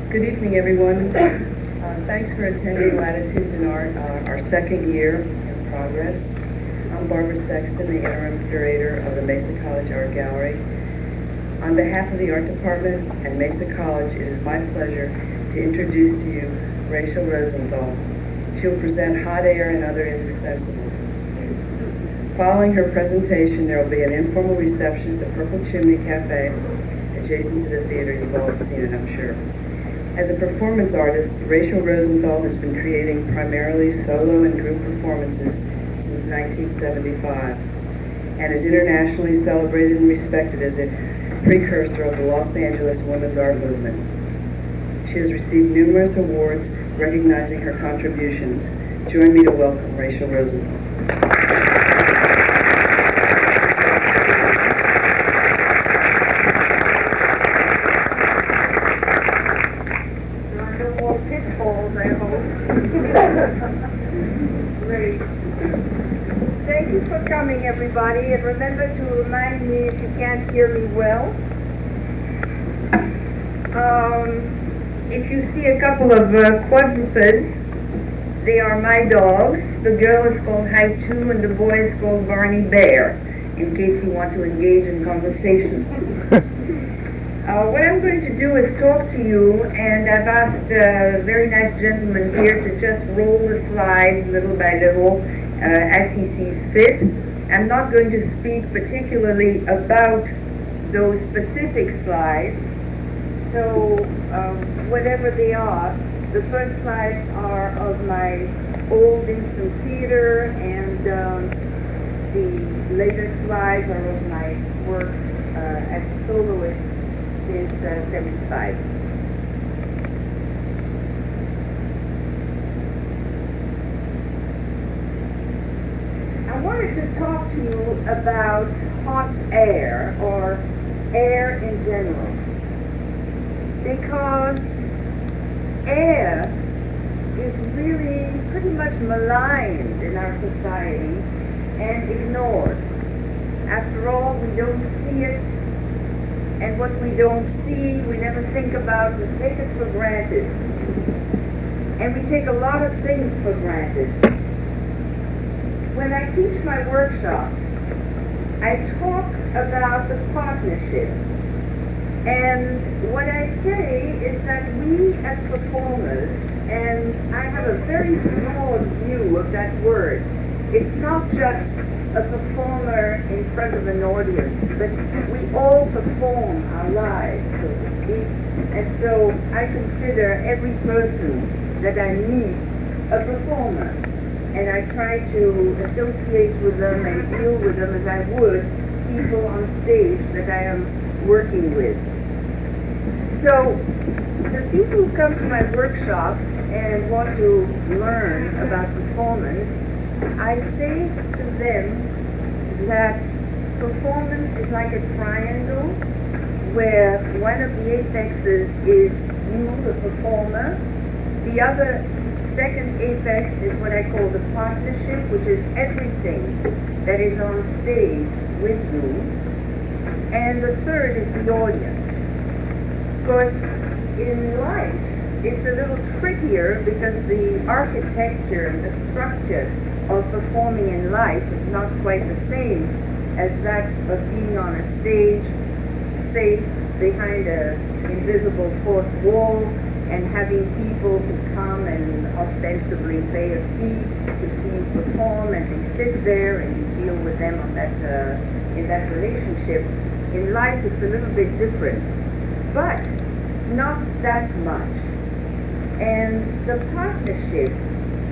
Good evening, everyone. Thanks for attending Latitudes in Art, our second year in progress. I'm Barbara Sexton, the interim curator of the Mesa College Art Gallery. On behalf of the art department and Mesa College, it is my pleasure to introduce to you Rachel Rosenthal. She'll present Hot Air and Other Indispensables. Following her presentation, there will be an informal reception at the Purple Chimney Cafe, adjacent to the theater. You've all seen it, I'm sure. As a performance artist, Rachel Rosenthal has been creating primarily solo and group performances since 1975 and is internationally celebrated and respected as a precursor of the Los Angeles women's art movement. She has received numerous awards recognizing her contributions. Join me to welcome Rachel Rosenthal. Great. Thank you for coming, everybody, and remember to remind me if you can't hear me well. If you see a couple of quadrupeds, they are my dogs. The girl is called Haitu and the boy is called Barney Bear, in case you want to engage in conversation. What I'm going to do is talk to you, and I've asked a very nice gentleman here to just roll the slides little by little as he sees fit. I'm not going to speak particularly about those specific slides, so whatever they are, the first slides are of my old instant theater, and the later slides are of my works as a soloist since 75. I wanted to talk to you about hot air, or air in general, because air is really pretty much maligned in our society and ignored. After all, we don't see it, and what we don't see, we never think about. We take it for granted. And we take a lot of things for granted. When I teach my workshops, I talk about the partnership. And what I say is that we as performers, and I have a very broad view of that word, it's not just a performer in front of an audience, but we all perform our lives, so to speak. And so I consider every person that I meet a performer. And I try to associate with them and deal with them as I would people on stage that I am working with. So the people who come to my workshop and want to learn about performance, I say to them that performance is like a triangle where one of the apexes is you, the performer. The other second apex is what I call the partnership, which is everything that is on stage with you. And the third is the audience. Because in life, it's a little trickier because the architecture and the structure of performing in life is not quite the same as that of being on a stage, safe behind an invisible fourth wall, and having people who come and ostensibly pay a fee to see you perform, and they sit there and you deal with them on that in that relationship. In life, it's a little bit different, but not that much. And the partnership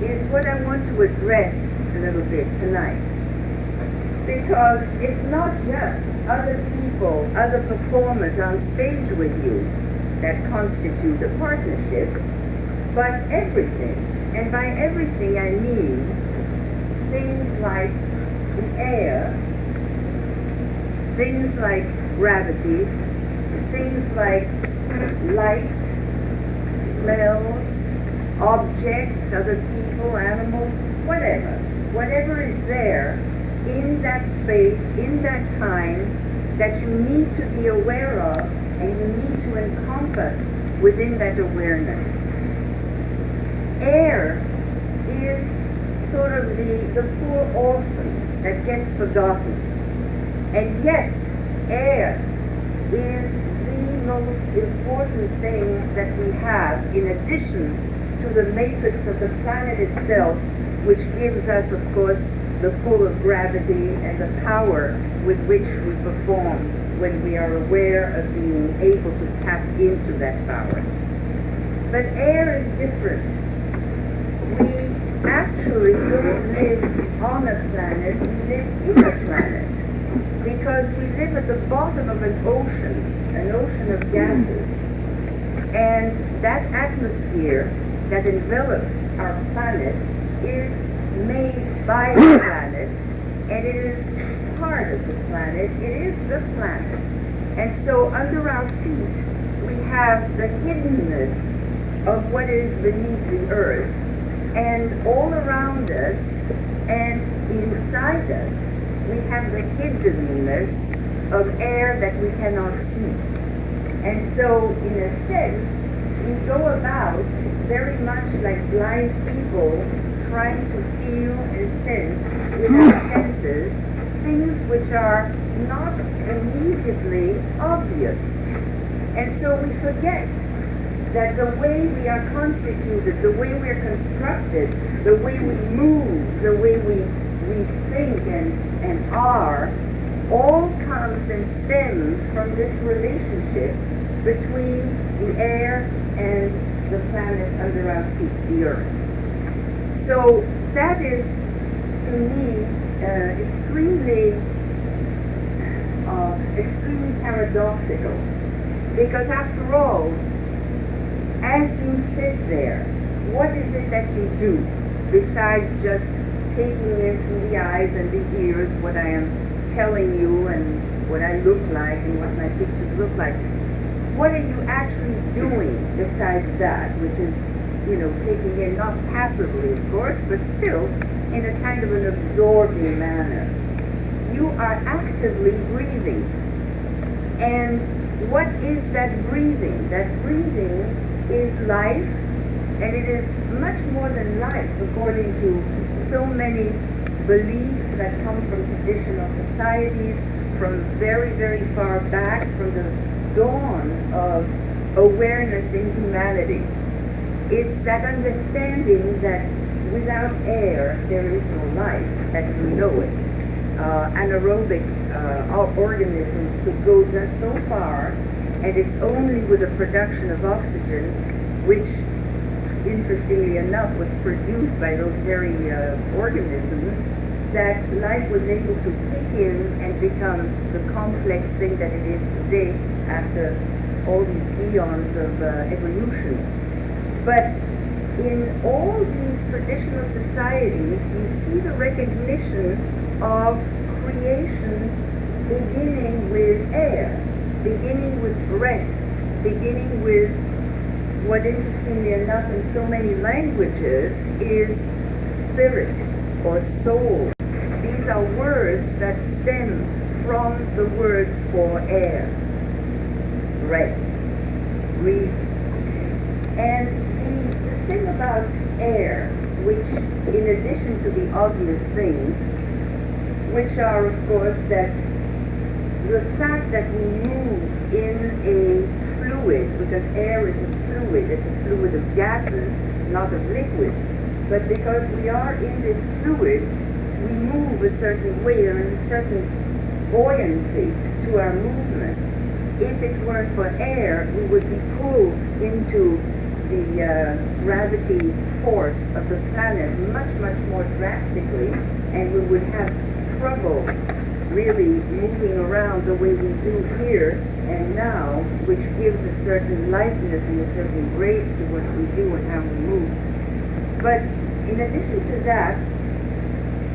is what I want to address a little bit tonight. Because it's not just other people, other performers on stage with you that constitute a partnership, but everything. And by everything I mean things like the air, things like gravity, things like light, smells, objects, other people, animals, whatever. Whatever is there in that space, in that time, that you need to be aware of, and you need to encompass within that awareness. Air is sort of the poor orphan that gets forgotten. And yet, air is the most important thing that we have, in addition to the matrix of the planet itself, which gives us, of course, the pull of gravity and the power with which we perform when we are aware of being able to tap into that power. But air is different. We actually don't live on a planet, we live in a planet. Because we live at the bottom of an ocean of gases. And that atmosphere that envelops our planet is made by the planet, and it is part of the planet, it is the planet. And so under our feet, we have the hiddenness of what is beneath the earth, and all around us and inside us, we have the hiddenness of air that we cannot see. And so, in a sense, we go about very much like blind people trying to feel and sense with our senses things which are not immediately obvious. And so we forget that the way we are constituted, the way we are constructed, the way we move, the way we think and are, all comes and stems from this relationship between the air and the planet under our feet, the earth. So that is, to me, extremely paradoxical, because after all, as you sit there, what is it that you do besides just taking in through the eyes and the ears what I am telling you and what I look like and what my pictures look like? What are you actually doing besides that, which is, taking in, not passively, of course, but still in a kind of an absorbing manner? You are actively breathing. And what is that breathing? That breathing is life, and it is much more than life, according to so many beliefs that come from traditional societies, from very, very far back, from the dawn of awareness in humanity. It's that understanding that without air, there is no life, as we know it. Anaerobic organisms could go just so far, and it's only with the production of oxygen, which, interestingly enough, was produced by those very organisms, that life was able to kick in and become the complex thing that it is today after all these eons of evolution. But in all these traditional societies, you see the recognition of creation beginning with air, beginning with breath, beginning with what, interestingly enough, in so many languages is spirit or soul. These are words that stem from the words for air, breath, breathe. And the thing about air, which in addition to the obvious things, which are of course that the fact that we move in a fluid, because air is a fluid, it's a fluid of gases, not of liquids, but because we are in this fluid, we move a certain way, there is a certain buoyancy to our movement. If it weren't for air, we would be pulled into the gravity force of the planet much, much more drastically, and we would have trouble really moving around the way we do here and now, which gives a certain lightness and a certain grace to what we do and how we move. But in addition to that,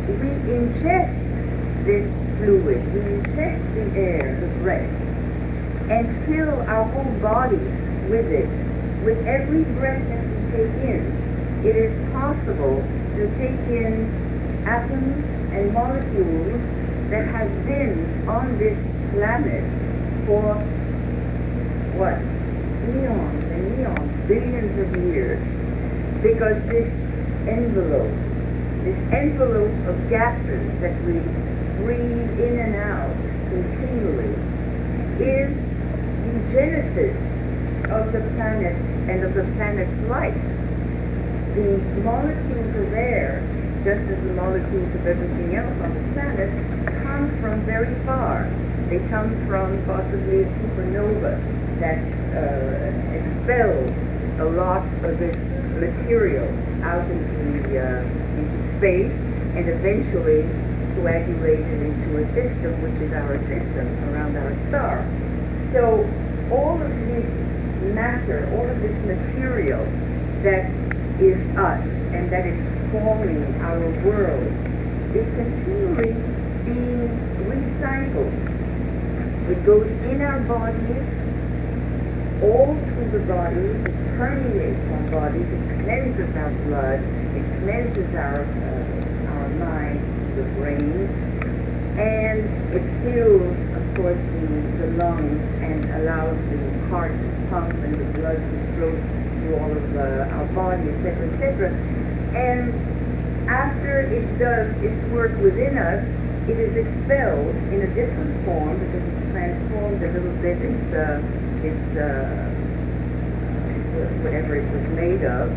we ingest this fluid, we ingest the air, the breath, and fill our whole bodies with it. With every breath that we take in, it is possible to take in atoms and molecules that have been on this planet for, what, eons and billions of years, because this envelope of gases that we breathe in and out continually, is the genesis of the planet and of the planet's life. The molecules of air, just as the molecules of everything else on the planet, come from very far. They come from possibly a supernova that expelled a lot of its material out into space, and eventually coagulated into a system, which is our system around our star. So all of this matter, all of this material that is us and that is forming our world is continually being recycled. It goes in our bodies, all through the bodies, it permeates our bodies, it cleanses our blood, it cleanses our minds, the brain, and it fills, of course, the lungs and allows the heart to pump and the blood to flow through all of our body, etc., etc. And after it does its work within us, it is expelled in a different form because it's transformed a little bit. It's whatever it was made of,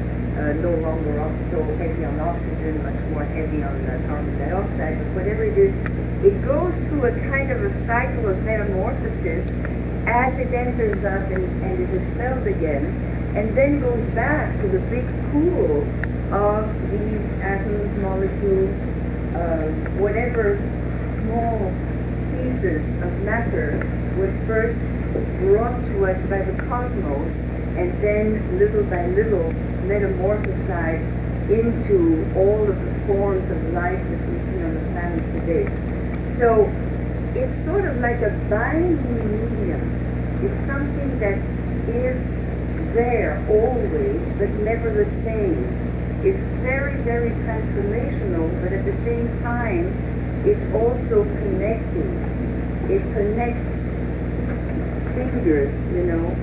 no longer so heavy on oxygen, much more heavy on carbon dioxide, but whatever it is, it goes through a kind of a cycle of metamorphosis as it enters us and is expelled again, and then goes back to the big pool of these atoms, molecules, whatever small pieces of matter was first brought to us by the cosmos, and then little by little metamorphosized into all of the forms of life that we see on the planet today. So it's sort of like a binding medium. It's something that is there always, but never the same. It's very, very transformational, but at the same time, it's also connecting. It connects fingers, you know.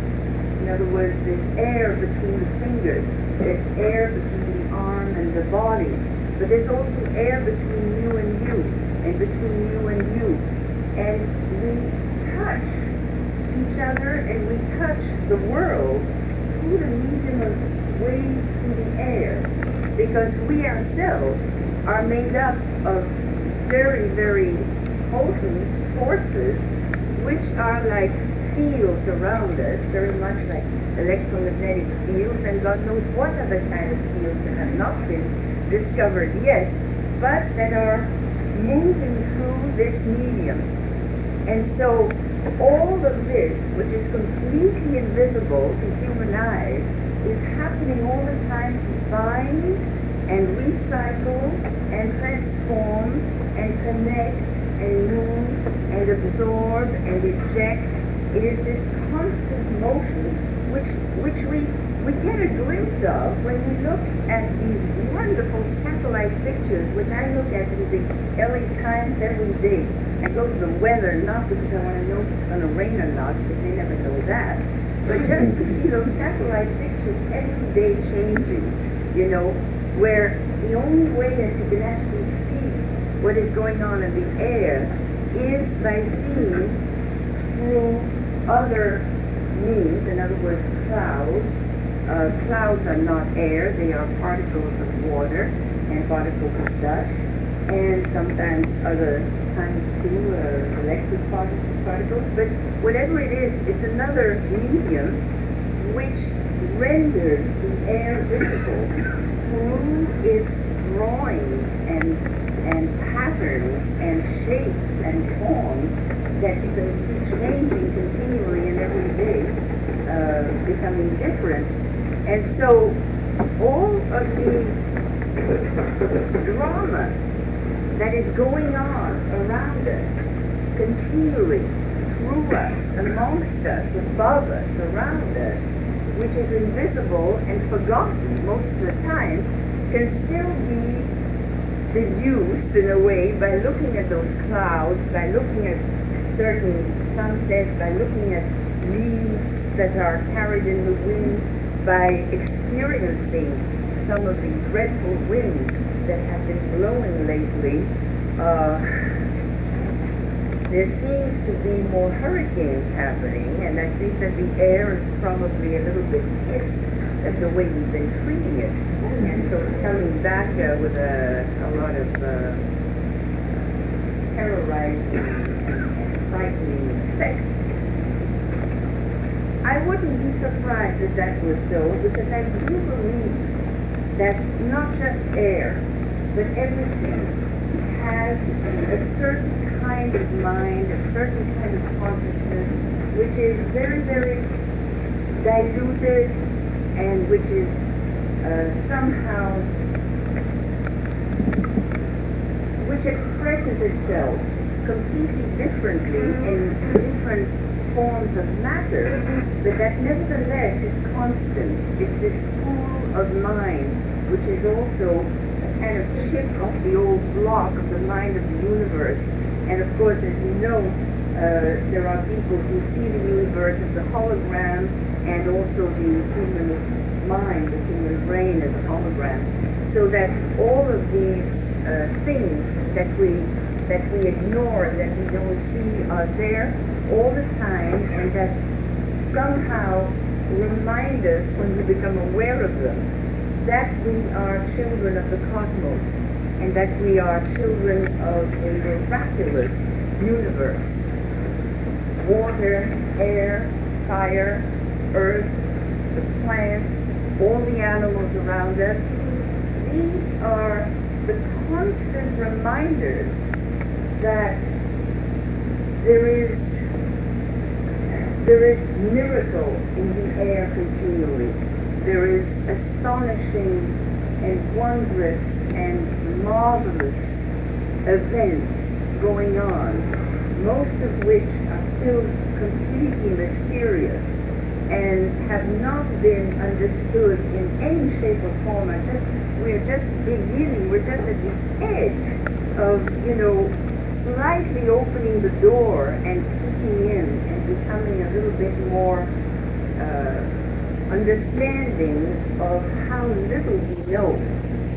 In other words, there's air between the fingers. There's air between the arm and the body. But there's also air between you and you, and between you and you. And we touch each other, and we touch the world through the medium of waves through the air. Because we ourselves are made up of very, very potent forces which are like fields around us, very much like electromagnetic fields, and God knows what other kind of fields that have not been discovered yet, but that are moving through this medium. And so all of this, which is completely invisible to human eyes, is happening all the time to bind and recycle and transform and connect and move and absorb and eject. It is this constant motion which we get a glimpse of when we look at these wonderful satellite pictures, which I look at in the LA Times every day. I go to the weather, not because I want to know if it's going to rain or not, because they never know that, but just to see those satellite pictures every day changing, you know, where the only way that you can actually see what is going on in the air is by seeing through other means, in other words, clouds. Clouds are not air, they are particles of water and particles of dust, and sometimes other times too electric particles, but whatever it is, it's another medium which renders the air visible through its drawings and patterns and shapes and forms that you can see changing continually and every day, becoming different. And so all of the drama that is going on around us, continually, through us, amongst us, above us, around us, which is invisible and forgotten most of the time, can still be deduced in a way by looking at those clouds, by looking at certain sunsets, by looking at leaves that are carried in the wind, by experiencing some of the dreadful winds that have been blowing lately, there seems to be more hurricanes happening, and I think that the air is probably a little bit pissed at the way we've been treating it. And so it's coming back with a lot of terrorizing and frightening effects. I wouldn't be surprised if that was so, because I do believe that not just air, but everything has a certain kind of mind, a certain kind of consciousness, which is very, very diluted and which is somehow, which expresses itself completely differently in different forms of matter, but that nevertheless is constant. It's this pool of mind, which is also a kind of chip off the old block of the mind of the universe. And of course, as you know, there are people who see the universe as a hologram, and also the human mind, the human brain as a hologram. So that all of these things that we ignore and that we don't see are there all the time, and that somehow remind us, when we become aware of them, that we are children of the cosmos, and that we are children of a miraculous universe. Water, air, fire, earth, the plants, all the animals around us, these are the constant reminders that there is miracle in the air continually. There is astonishing and wondrous and marvelous events going on, most of which are still completely mysterious and have not been understood in any shape or form. We're just beginning, we're just at the edge of, slightly opening the door and peeking in and becoming a little bit more understanding of how little we know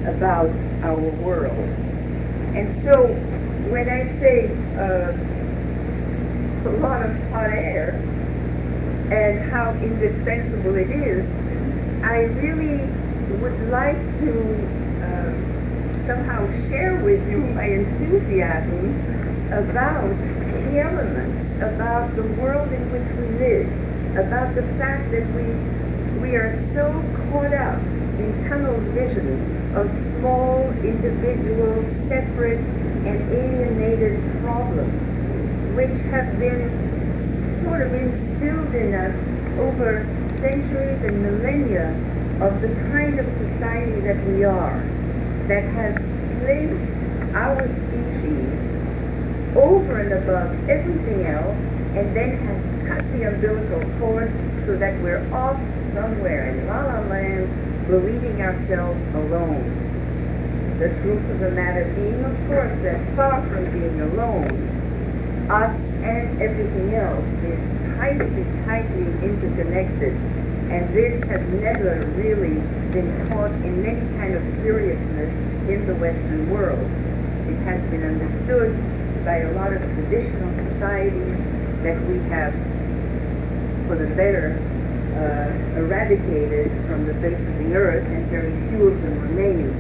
about our world. And so when I say a lot of hot air and how indispensable it is, I really would like to somehow share with you my enthusiasm about the elements, about the world in which we live, about the fact that we are so caught up in tunnel vision of small, individual, separate, and alienated problems, which have been sort of instilled in us over centuries and millennia of the kind of society that we are, that has placed our species over and above everything else, and then has cut the umbilical cord so that we're off somewhere in La La Land, believing ourselves alone. The truth of the matter being, of course, that far from being alone, us and everything else is tightly, tightly interconnected. And this has never really been taught in any kind of seriousness in the Western world. It has been understood by a lot of traditional societies that we have, for the better, eradicated from the face of the earth, and very few of them remain.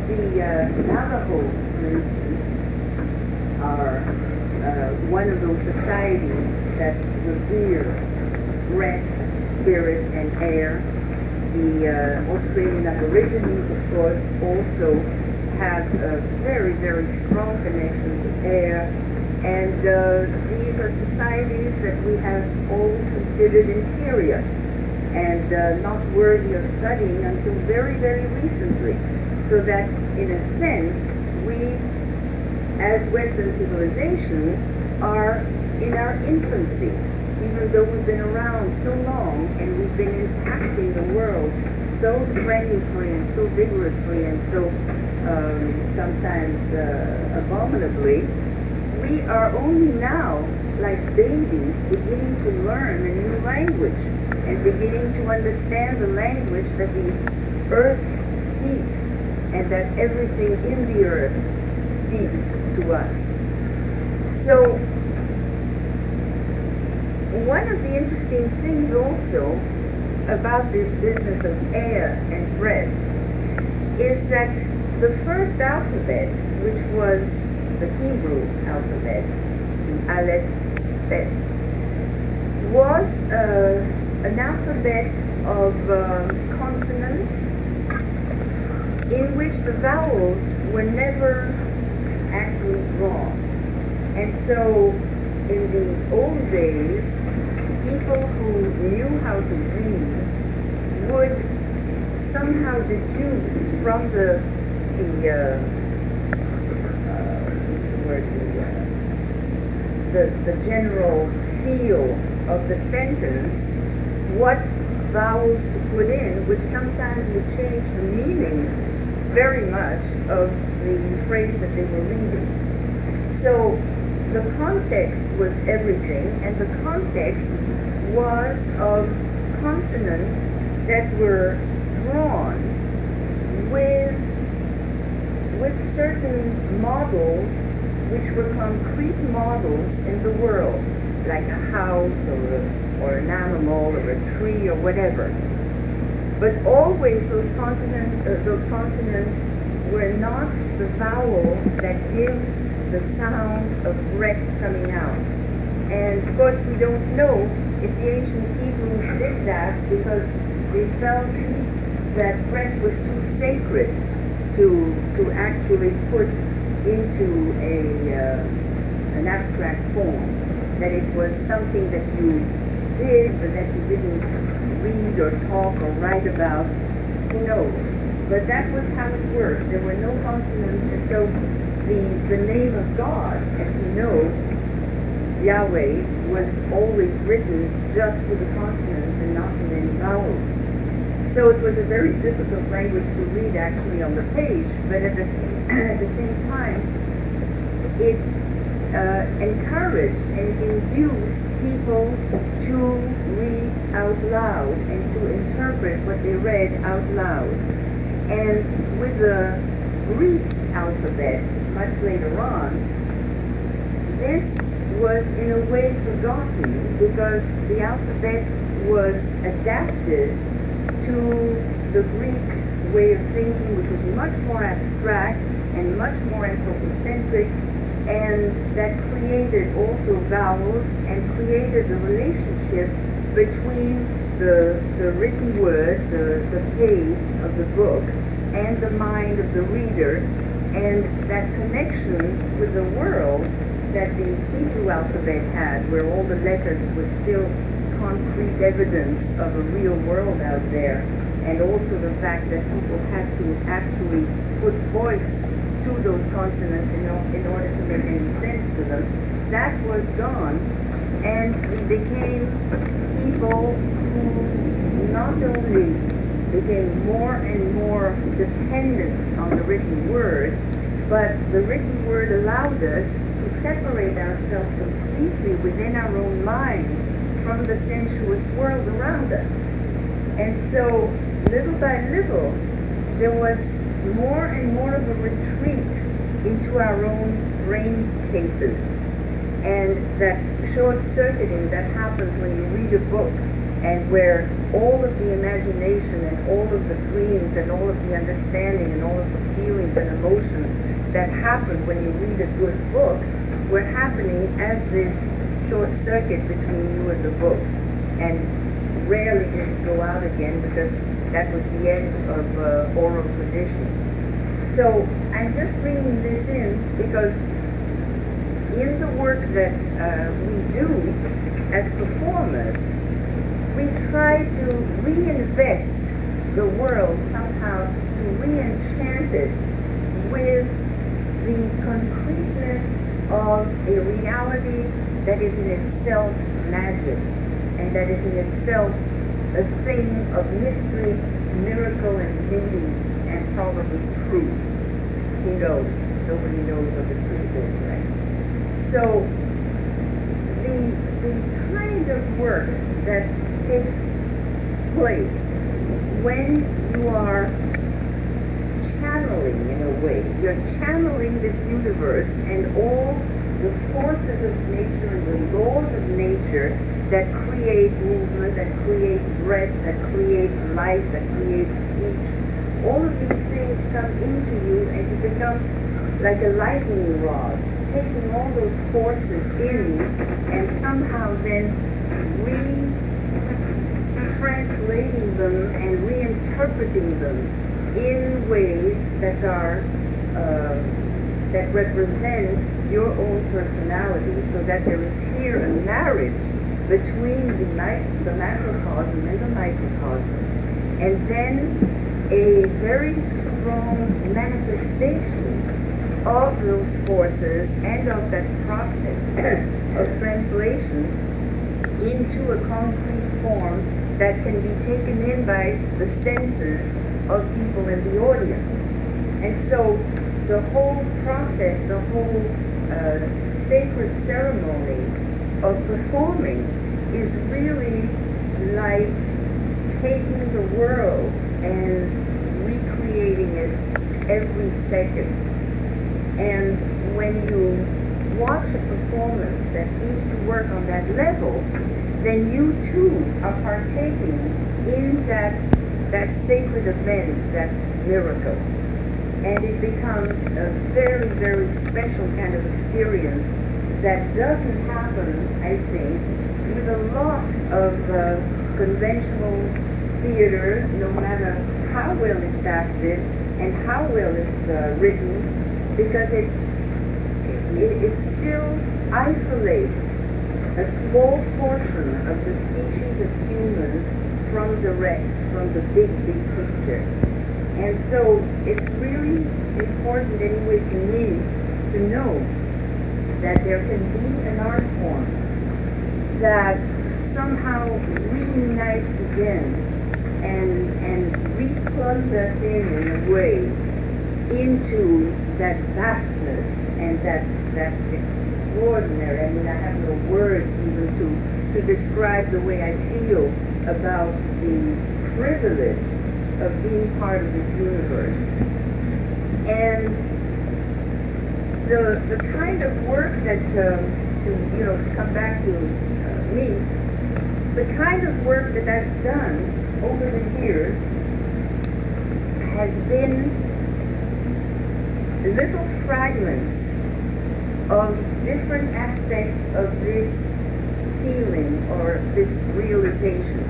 The Navajo, for instance, are one of those societies that revere breath, spirit, and air. The Australian Aborigines, of course, also have a very, very strong connection to air. And these are societies that we have all considered inferior and not worthy of studying until very, very recently. So that, in a sense, we, as Western civilization, are in our infancy, even though we've been around so long and we've been impacting the world so strenuously and so vigorously and so sometimes abominably. We are only now like babies beginning to learn a new language and beginning to understand the language that the earth speaks and that everything in the earth speaks to us. So, one of the interesting things also about this business of air and bread is that the first alphabet, which was the Hebrew alphabet, the Aleph Bet, was an alphabet of consonants in which the vowels were never actually drawn. And so in the old days, people who knew how to read would somehow deduce from the general feel of the sentence what vowels to put in, which sometimes would change the meaning very much of the phrase that they were reading. So the context was everything, and the context was of consonants that were drawn with certain models which were concrete models in the world, like a house or an animal or a tree or whatever. But always those consonants were not the vowel that gives the sound of breath coming out. And of course we don't know if the ancient Hebrews did that because they felt that breath was too sacred to actually put into an abstract form, that it was something that you did but that you didn't read or talk or write about. Who knows? But that was how it worked. There were no consonants, and so the name of God, as you know, Yahweh, was always written just with the consonants and not with any vowels. So it was a very difficult language to read actually on the page, but at the same time, it encouraged and induced people to read out loud and to interpret what they read out loud. And with the Greek alphabet, much later on, this was in a way forgotten because the alphabet was adapted to the Greek way of thinking, which was much more abstract and much more anthropocentric, and that created also vowels and created the relationship between the written word, the page of the book, and the mind of the reader, and that connection with the world that the Hebrew alphabet had, where all the letters were still concrete evidence of a real world out there, and also the fact that people had to actually put voice to those consonants in order to make any sense to them. That was gone, and we became people who not only became more and more dependent on the written word, but the written word allowed us to separate ourselves completely within our own minds from the sensuous world around us. And so, little by little, there was more and more of a retreat into our own brain cases. And that short-circuiting that happens when you read a book, and where all of the imagination and all of the dreams and all of the understanding and all of the feelings and emotions that happen when you read a good book were happening as this short circuit between you and the book, and rarely did it go out again because that was the end of oral tradition. So I'm just bringing this in because in the work that we do as performers, we try to reinvest the world somehow, to re-enchant it with the concreteness of a reality that is in itself magic, and that is in itself a thing of mystery, miracle, and beauty, and probably truth. Who knows? Nobody knows what the truth is, right? So, the work that takes place when you are channeling, in a way. You're channeling this universe and all the forces of nature and the laws of nature that create movement, that create breath, that create life, that create speech. All of these things come into you and you become like a lightning rod, taking all those forces in and somehow then re-translating them and reinterpreting them in ways that are that represent your own personality, so that there is here a marriage between the macrocosm and the microcosm, and then a very strong manifestation of those forces and of that process of translation into a concrete form that can be taken in by the senses of people in the audience. And so the whole process, the whole sacred ceremony of performing is really like taking the world and recreating it every second. And when you watch a performance that seems to work on that level, then you too are partaking in that sacred event, that miracle. And it becomes a very, very special kind of experience that doesn't happen, I think, with a lot of conventional theater, no matter how well it's acted and how well it's written, because it still isolates a small portion of the species of humans from the rest, from the big, big picture. And so it's really important anyway to me to know that there can be an art form that somehow reunites again and replugs us in a way into that vastness and that extraordinary, I mean, I have no words even to describe the way I feel about the privilege of being part of this universe. And the kind of work that, to come back to me, the kind of work that I've done over the years has been little fragments of different aspects of this feeling or this realization.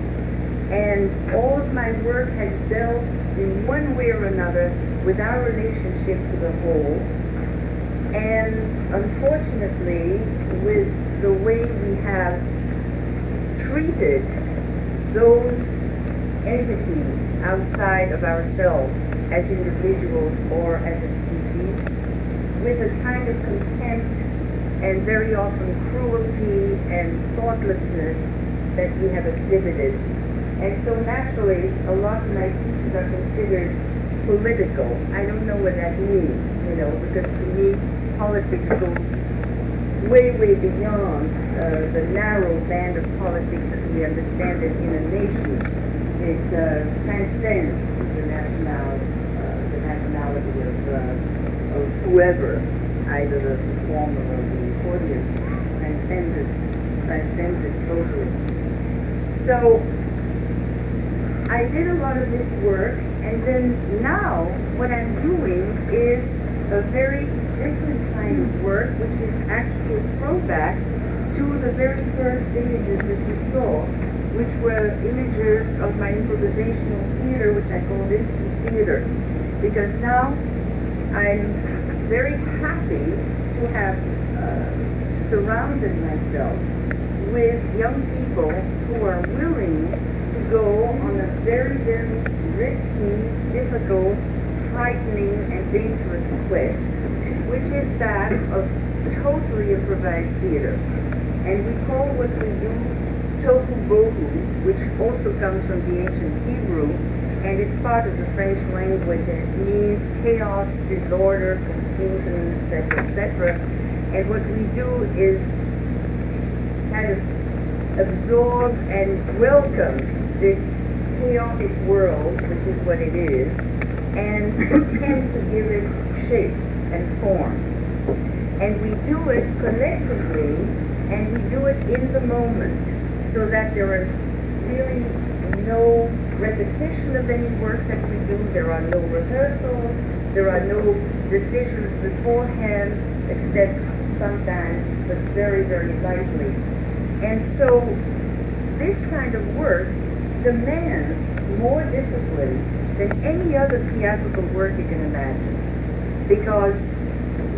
And all of my work has dealt in one way or another with our relationship to the whole, and unfortunately with the way we have treated those entities outside of ourselves as individuals or as a species, with a kind of contempt and very often cruelty and thoughtlessness that we have exhibited. And so naturally, a lot of my pieces are considered political. I don't know what that means, because to me, politics goes way, way beyond the narrow band of politics as we understand it in a nation. It transcends the nationality of whoever, either the performer or the audience, transcends it totally. So I did a lot of this work, and then now what I'm doing is a very different kind of work, which is actually a throwback to the very first images that you saw, which were images of my improvisational theater, which I called instant theater, because now I'm very happy to have surrounded myself with young people who are willing to go on a very, very risky, difficult, frightening, and dangerous quest, which is that of totally improvised theater. And we call what we do tohu bohu, which also comes from the ancient Hebrew, and is part of the French language, and it means chaos, disorder, confusion, etc., etc. And what we do is kind of absorb and welcome this chaotic world, which is what it is, and attempt to give it shape and form. And we do it collectively, and we do it in the moment, so that there is really no repetition of any work that we do. There are no rehearsals, there are no decisions beforehand, except sometimes, but very, very lightly. And so this kind of work demands more discipline than any other theatrical work you can imagine, because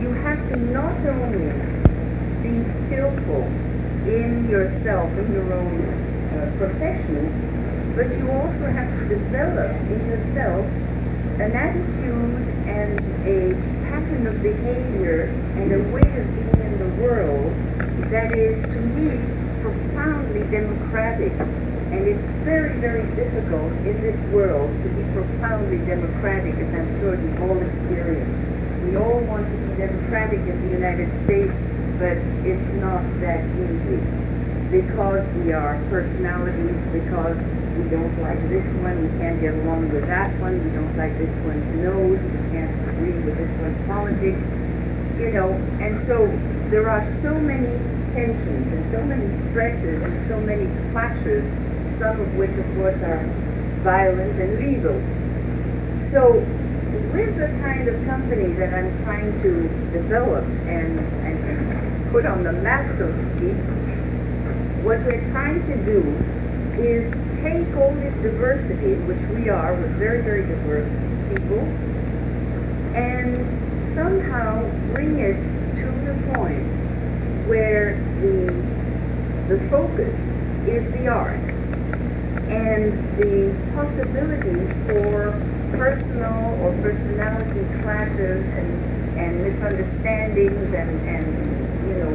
you have to not only be skillful in yourself, in your own profession, but you also have to develop in yourself an attitude and a pattern of behavior and a way of being in the world that is, to me, profoundly democratic. And it's very, very difficult in this world to be profoundly democratic, as I'm sure you've all experienced. We all want to be democratic in the United States, but it's not that easy, because we are personalities, because we don't like this one, we can't get along with that one, we don't like this one's nose, we can't agree with this one's politics, you know, and so there are so many tensions and so many stresses and so many clashes, some of which, of course, are violent and legal. So with the kind of company that I'm trying to develop and put on the map, so to speak, what we're trying to do is take all this diversity, which we are, with very, very diverse people, and somehow bring it to the point where the focus is the art, and the possibility for personal or personality clashes and misunderstandings and you know,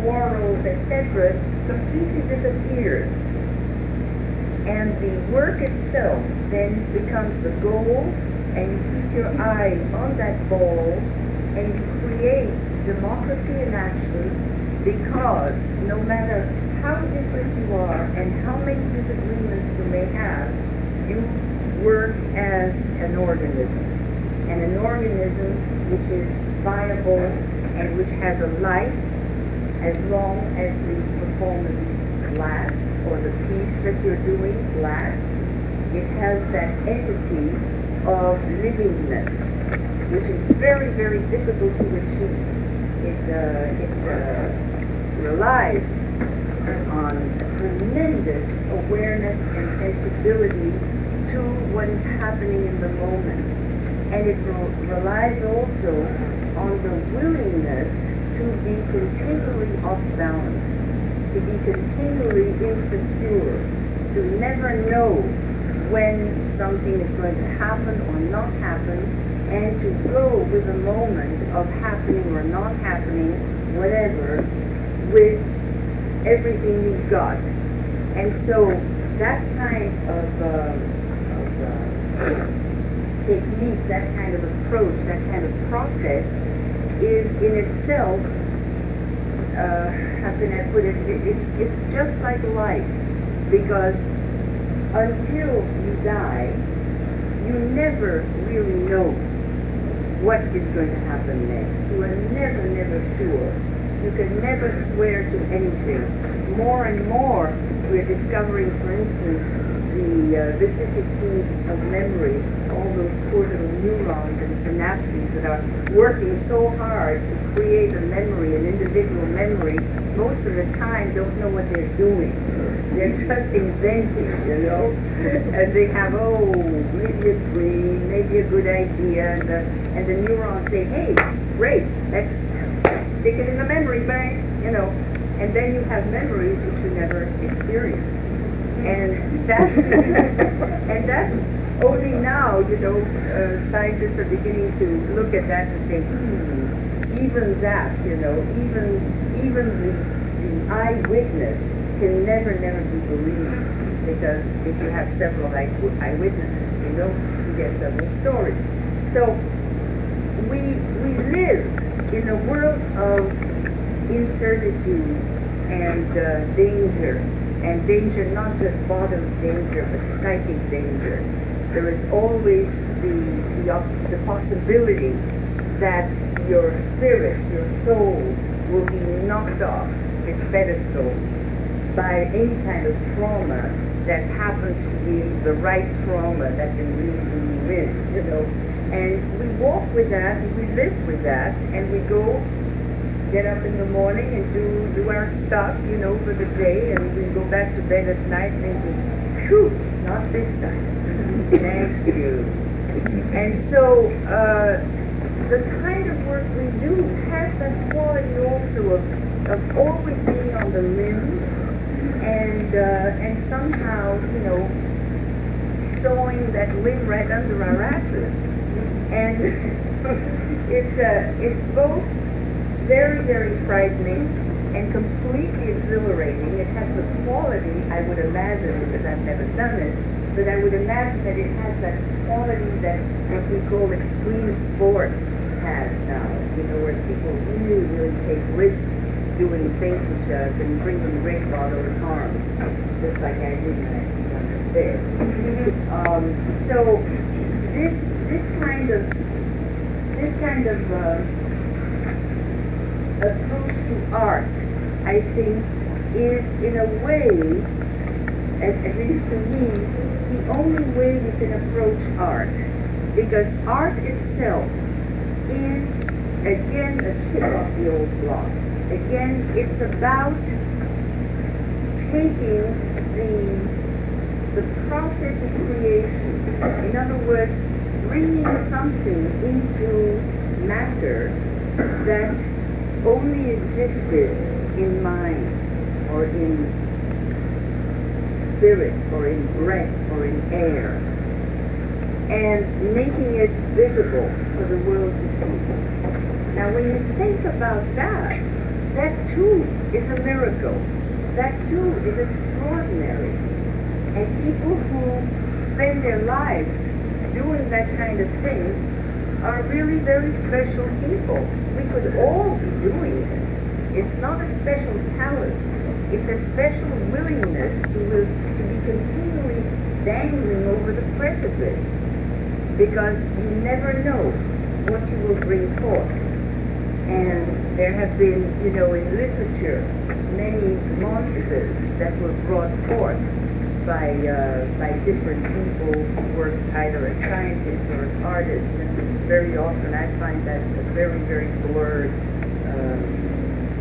quarrels, etc., completely disappears. And the work itself then becomes the goal, and you keep your eye on that ball, and you create democracy in action, because no matter how different you are and how many disagreements you may have, you work as an organism. And an organism which is viable and which has a life as long as the performance lasts, or the piece that you're doing lasts. It has that entity of livingness, which is very, very difficult to achieve. It relies on tremendous awareness and sensibility to what is happening in the moment. And it relies also on the willingness to be continually off balance, to be continually insecure, to never know when something is going to happen or not happen, and to go with the moment of happening or not happening, whatever, with everything you've got. And so that kind of technique, that kind of approach, that kind of process is in itself, how can I put it, it's just like life, because until you die, you never really know what is going to happen next. You are never, never sure. You can never swear to anything. More and more, we're discovering, for instance, the vicissitudes of memory, all those poor little neurons and synapses that are working so hard to create a memory, an individual memory, most of the time don't know what they're doing. They're just inventing, you know. And they have, maybe a dream, maybe a good idea, and the neurons say, hey, great, let's stick it in the memory bank, you know. And then you have memories which you never experienced. And that, and that's only now, you know, scientists are beginning to look at that and say, even that, you know, even the eyewitness can never be believed, because if you have several eyewitnesses, you know, you get several stories. So we live in a world of incertitude and danger. And danger, not just bodily danger, but psychic danger. There is always the possibility that your spirit, your soul, will be knocked off its pedestal by any kind of trauma that happens to be the right trauma that can really do you in, you know. And we walk with that, and we live with that, and we go get up in the morning and do our stuff, you know, for the day, and we go back to bed at night thinking, phew, not this time. Thank you. And so the kind of work we do has that quality also of always being on the limb and somehow, you know, sewing that limb right under our asses. And it's both very, very frightening and completely exhilarating. It has the quality, I would imagine, because I've never done it, but I would imagine that it has that quality that what we call extreme sports has now, you know, where people really, really take risks doing things which can bring them great bodily harm, just like I did when I was on the bed. So this kind of approach to art, I think, is in a way, at least to me, the only way we can approach art. Because art itself is, again, a chip off the old block. Again, it's about taking the process of creation. In other words, bringing something into matter that only existed in mind, or in spirit, or in breath, or in air, and making it visible for the world to see. Now, when you think about that, that too is a miracle. That too is extraordinary. And people who spend their lives doing that kind of thing are really very special people. We could all be doing it. It's not a special talent. It's a special willingness to be continually dangling over the precipice, because you never know what you will bring forth. And there have been, you know, in literature, many monsters that were brought forth by different people who work either as scientists or as artists. And very often I find that a very, very blurred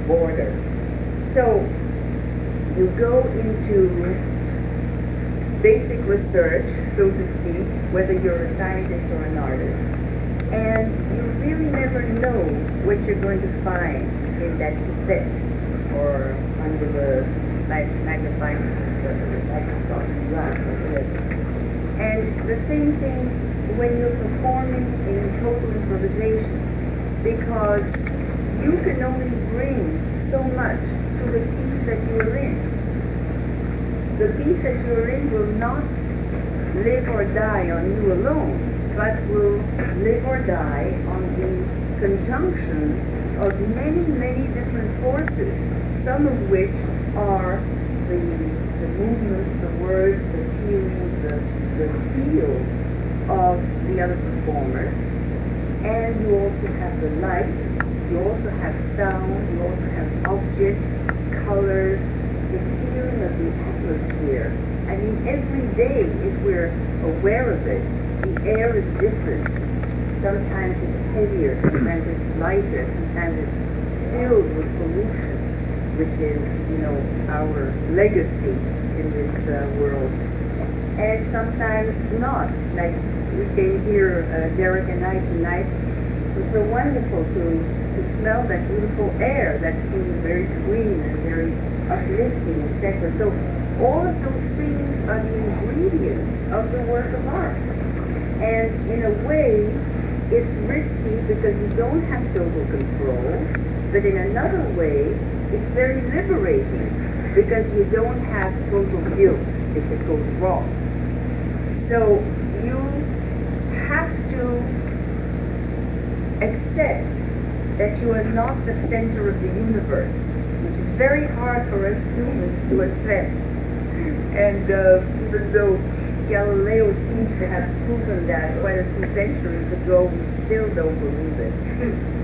border. So you go into basic research, so to speak, whether you're a scientist or an artist, and you really never know what you're going to find in that cassette or under the magnifying microscope glass or whatever. And the same thing when you're performing in total improvisation, because you can only bring so much to the piece that you are in. The piece that you are in will not live or die on you alone, but will live or die on the conjunction of many, many different forces, some of which are the movements, the words, the feelings, the feel of the other performers. And you also have the lights, you also have sound, you also have objects, colors, the feeling of the atmosphere. I mean, every day, if we're aware of it, the air is different. Sometimes it's heavier, sometimes it's lighter, sometimes it's filled with pollution, which is, you know, our legacy in this world. And sometimes not. Like we came here, Derek and I tonight, it was so wonderful to smell that beautiful air that seemed very clean and very uplifting, etc. So all of those things are the ingredients of the work of art. And in a way, it's risky because you don't have total control, but in another way, it's very liberating because you don't have total guilt if it goes wrong. So you have to accept that you are not the center of the universe, which is very hard for us humans to accept. And even though Galileo seems to have proven that quite a few centuries ago, we still don't believe it.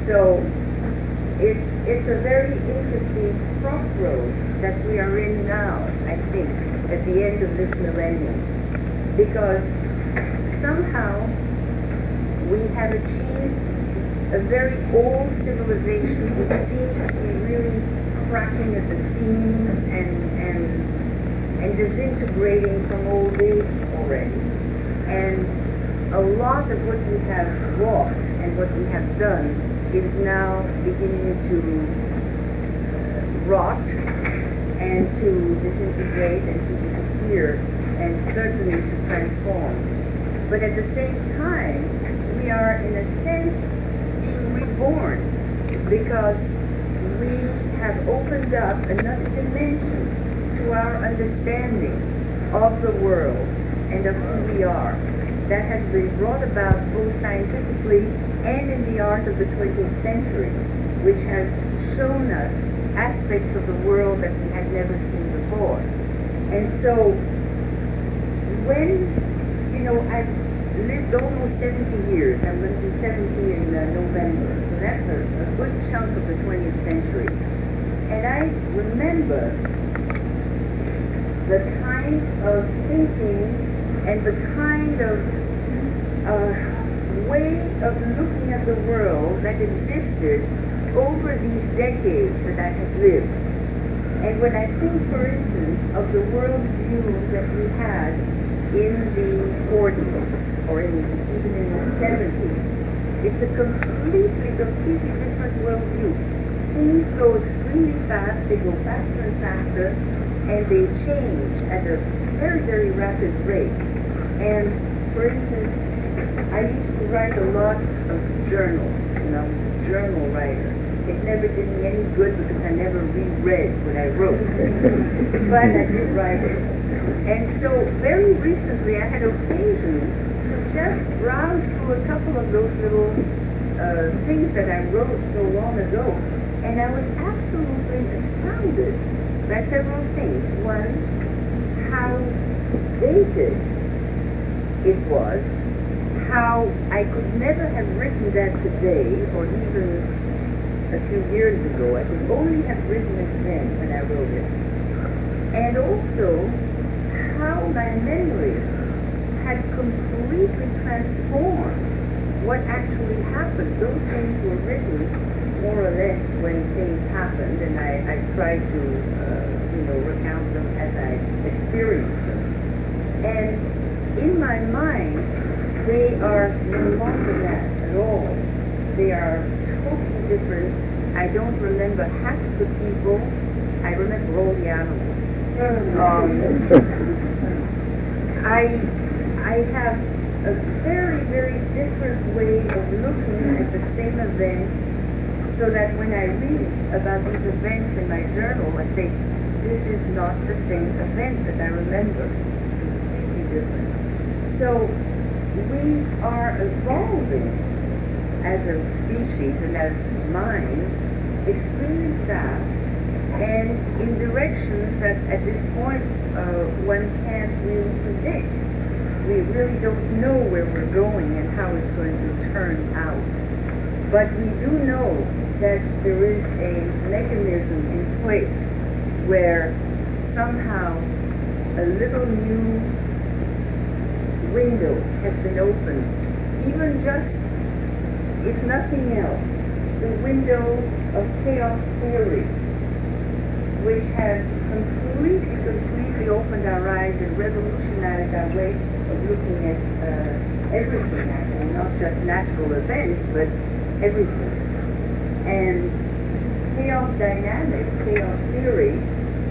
So it's a very interesting crossroads that we are in now, I think, at the end of this millennium. Because somehow we have achieved a very old civilization which seems to be really cracking at the seams and disintegrating from old age already. And a lot of what we have wrought and what we have done is now beginning to rot and to disintegrate and to disappear and certainly to transform. But at the same time, we are in a sense being reborn because we have opened up another dimension to our understanding of the world and of who we are. That has been brought about both scientifically and in the art of the 20th century, which has shown us aspects of the world that we had never seen before. And so, when, I've lived almost 70 years, I'm going to be 70 in November, so that's a good chunk of the 20th century. And I remember the kind of thinking and the kind of way of looking at the world that existed over these decades that I have lived. And when I think, for instance, of the world view that we had in the 40s or even in the 70s, it's a completely different world view. Things go extremely fast, they go faster and faster, and they change at a very, very rapid rate. And for instance, I used to write a lot of journals, I was a journal writer. It never did me any good because I never reread what I wrote. But I did write it. And so very recently I had occasion to just browse through a couple of those little things that I wrote so long ago. And I was absolutely astounded by several things. One, how dated it was, how I could never have written that today, or even a few years ago. I could only have written it then when I wrote it. And also, how my memory had completely transformed what actually happened. Those things were written more or less when things happened, and I tried to, recount them as I experienced them. And in my mind, they are no longer that at all. They are totally different. I don't remember half the people. I remember all the animals. I have a very, very different way of looking at the same events, so that when I read about these events in my journal, I say, this is not the same event that I remember. It's completely different. So we are evolving as a species and as minds extremely fast and in directions that at this point one can't really predict. We really don't know where we're going and how it's going to turn out. But we do know that there is a mechanism in place where somehow a little new window has been opened, even just, if nothing else, the window of chaos theory, which has completely opened our eyes and revolutionized our way of looking at everything, actually, not just natural events, but everything. And chaos dynamics, chaos theory,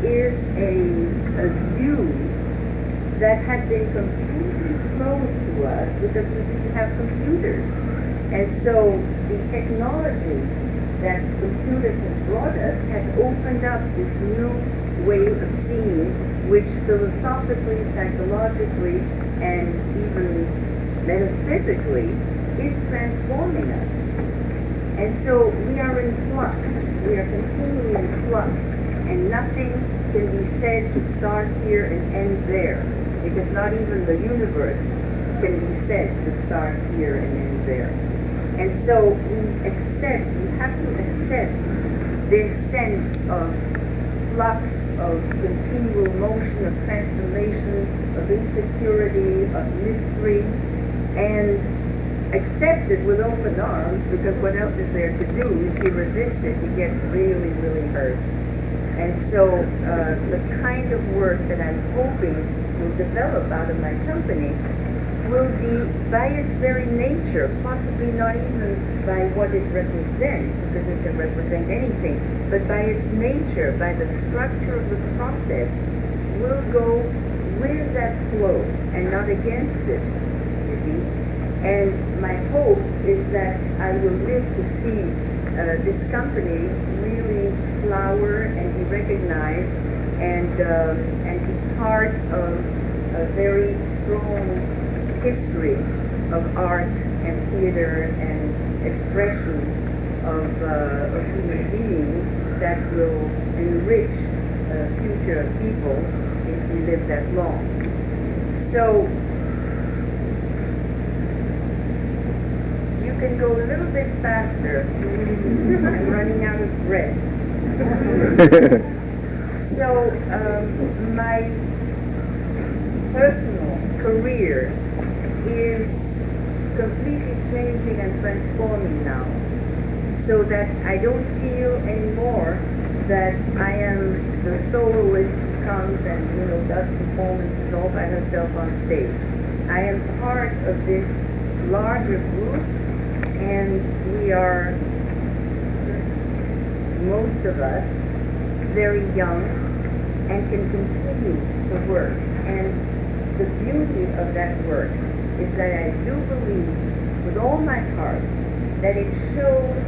is a view that had been completely closed to us because we didn't have computers. And so the technology that computers have brought us has opened up this new way of seeing, which philosophically, psychologically, and even metaphysically is transforming us. And so we are in flux. We are continually in flux. And nothing can be said to start here and end there, because not even the universe can be said to start here and end there. And so we have to accept this sense of flux, of continual motion, of transformation, of insecurity, of mystery, and accept it with open arms, because what else is there to do? If you resist it, you get really, really hurt. And so the kind of work that I'm hoping will develop out of my company will be, by its very nature, possibly not even by what it represents, because it can represent anything, but by its nature, by the structure of the process, will go with that flow and not against it, you see? And my hope is that I will live to see this company really flower and be recognized and be part of a very strong history of art and theater and expression of human beings that will enrich future people if we live that long. So you can go a little bit faster. I'm running out of breath. So my personal career is completely changing and transforming now, so that I don't feel anymore that I am the soloist who comes and does performances all by herself on stage. I am part of this larger group, and we are, most of us, very young and can continue the work. And the beauty of that work is that I do believe with all my heart that it shows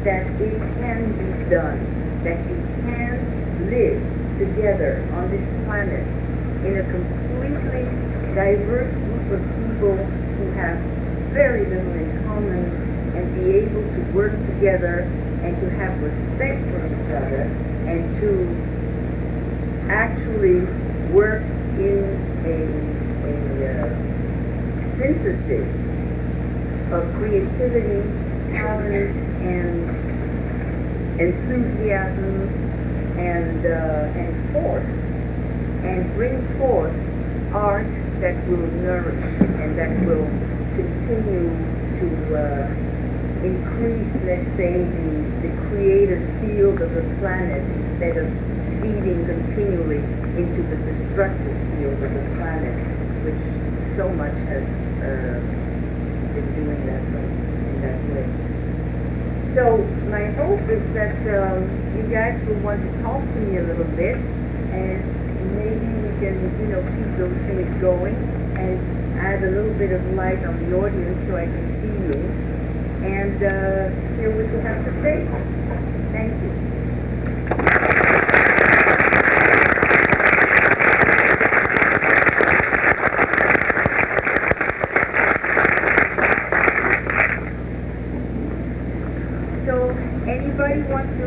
that it can be done, that you can live together on this planet in a completely diverse group of people who have very little in common, and be able to work together and to have respect for each other and to actually work in a synthesis of creativity, talent, and enthusiasm, and force, and bring forth art that will nourish and that will continue to increase, let's say, the creative field of the planet, instead of feeding continually into the destructive field of the planet, which so much has been doing that in that way. So my hope is that you guys will want to talk to me a little bit, and maybe we can, keep those things going and add a little bit of light on the audience so I can see you and hear what you have to say. Thank you. Anybody want to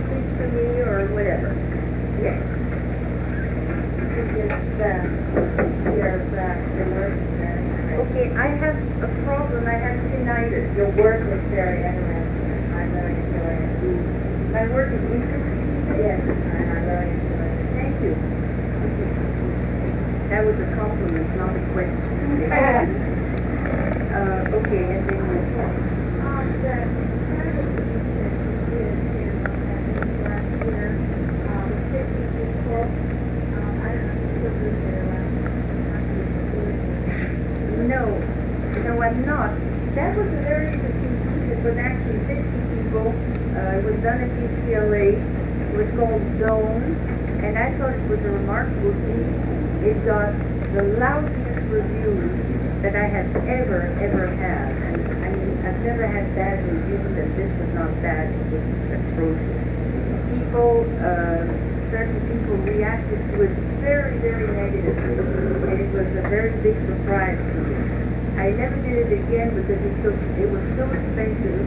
speak to me or whatever? Yes. Okay, I have a problem. I have tinnitus. Your work is very interesting. I very enjoy it. My work is interesting? Yes, I very enjoy it. Thank you. That was a compliment, not a question. Okay, and then No, I'm not. That was a very interesting piece. It was actually 60 people. It was done at UCLA. It was called Zone, and I thought it was a remarkable piece. It got the lousiest reviews that I have ever had. And I mean, I've never had bad reviews, and this was not bad. It was atrocious. People, certain people reacted to it very, very negatively, and it was a very big surprise to me. I never did it again because it was so expensive,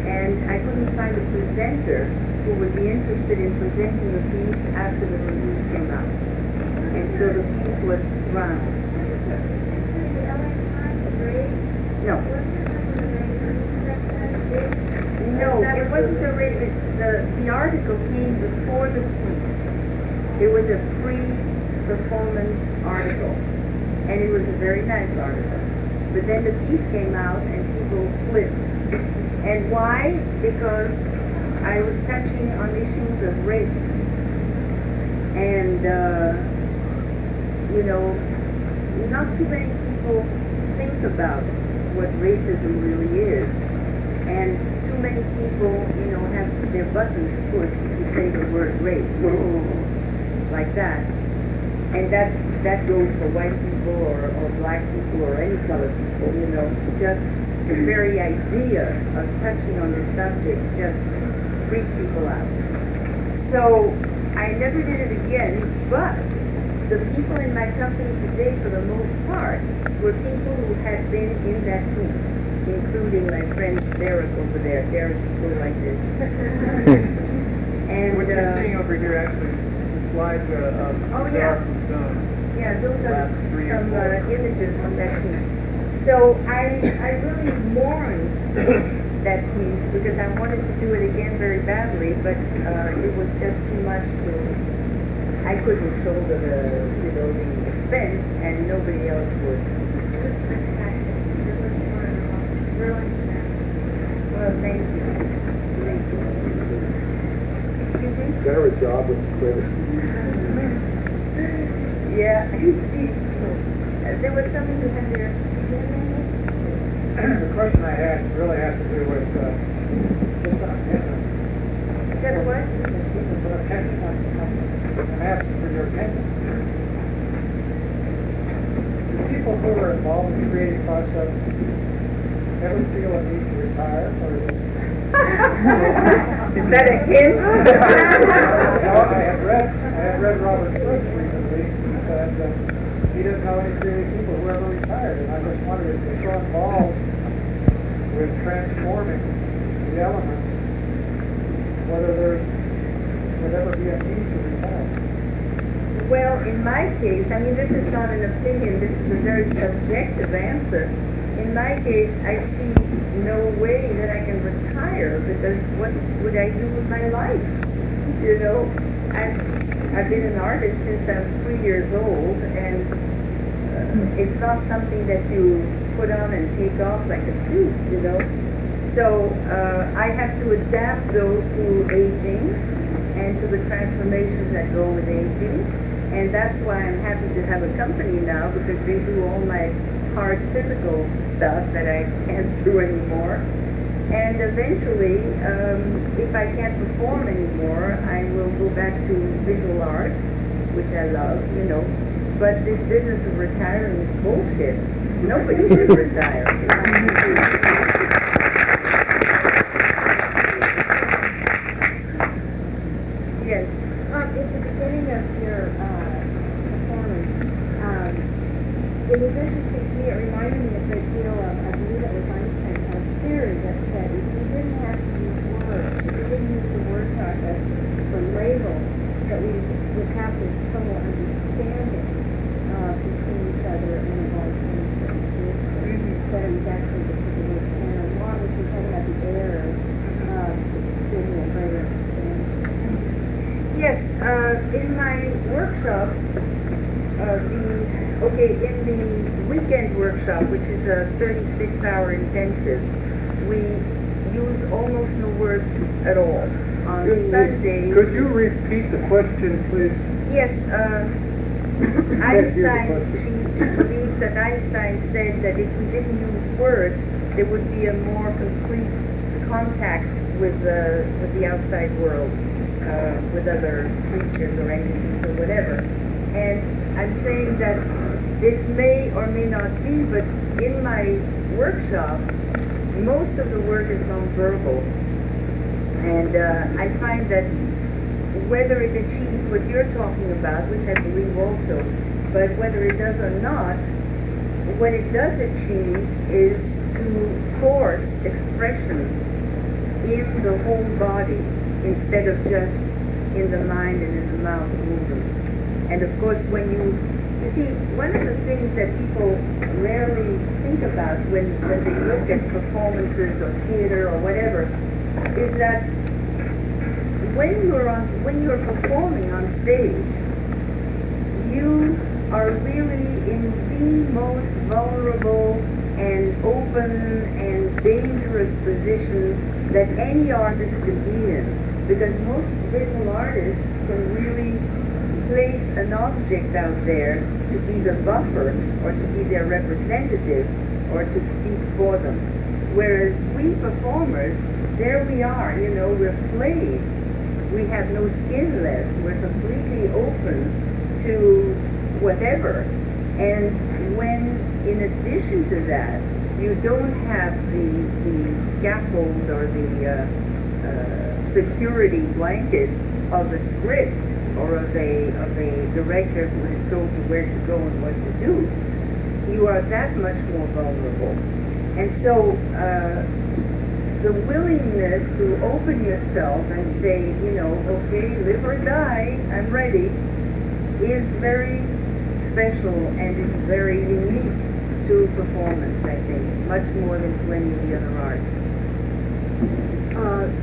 and I couldn't find a presenter who would be interested in presenting the piece after the reviews came out. And so the piece was round. No. No, it wasn't a rating. The article came before the piece. It was a pre-performance article. And it was a very nice article. But then the piece came out and people flipped. And why? Because I was touching on issues of race. And, you know, not too many people think about what racism really is. And too many people, you know, have their buttons pushed to say the word race. Like that. And that goes for white people or black people or any color people, you know. Just the very idea of touching on this subject just freaked people out. So I never did it again, but the people in my company today, for the most part, were people who had been in that piece, including my friend Derek over there. Derek, go like this. And what you're seeing over here, actually, the slides of yeah, those are some images from that piece. So I really mourned that piece because I wanted to do it again very badly, but it was just too much to. I couldn't shoulder the expense, and nobody else would. Well, thank you. Thank you. Excuse me? Better a job with the credit. Yeah. There was something you had there. The question I had really has to do with just attendance. Just what? I'm asking for your opinion. Do people who are involved in the creative process ever feel a need to retire, or is it? Is that a hint? Well, I had read Robert Swift recently. He said that he doesn't know any creative people who ever retired, and I just wondered if you're so involved with transforming the elements, whether there would ever be a need to retire. Well, in my case, I mean, this is not an opinion, this is a very subjective answer. In my case, I see no way that I can retire, because what would I do with my life? You know, I've been an artist since I'm 3 years old, and it's not something that you put on and take off like a suit, you know. So I have to adapt, though, to aging and to the transformations that go with aging. And that's why I'm happy to have a company now, because they do all my hard physical stuff that I can't do anymore. And eventually, if I can't perform anymore, I will go back to visual arts, which I love, you know. But this business of retiring is bullshit. Nobody should retire. Yes. At the beginning of your performance, it was interesting to me. It reminded me a great deal of, I believe it was Einstein's theory that said if you didn't have to use words, if you didn't use the word process for labels, that we would have this total understanding between each other and about things that it was actually the word and along with you talking about the errors, giving a greater understanding. Yes, in my workshops, in the weekend workshop, which is a 36-hour intensive, we use almost no words at all. On Sunday... Could you repeat the question, please? Yes, Einstein, she believes that Einstein said that if we didn't use words, there would be a more complete contact with the outside world. With other creatures or entities or whatever. And I'm saying that this may or may not be, but in my workshop, most of the work is nonverbal. And I find that whether it achieves what you're talking about, which I believe also, but whether it does or not, what it does achieve is to force expression in the whole body. instead of just in the mind and in the mouth movement. And of course, when you see, one of the things that people rarely think about when they look at performances or theater or whatever, is that when you're performing on stage, you are really in the most vulnerable and open and dangerous position that any artist can be in, because most visual artists can really place an object out there to be the buffer or to be their representative or to speak for them. Whereas we performers, there we are, we're flayed. We have no skin left. We're completely open to whatever. And when, in addition to that, you don't have the scaffold or the security blanket of a script or of a director who is told you where to go and what to do, you are that much more vulnerable. And so the willingness to open yourself and say, okay, live or die, I'm ready, is very special and is very unique to performance, I think, much more than to any of the other arts.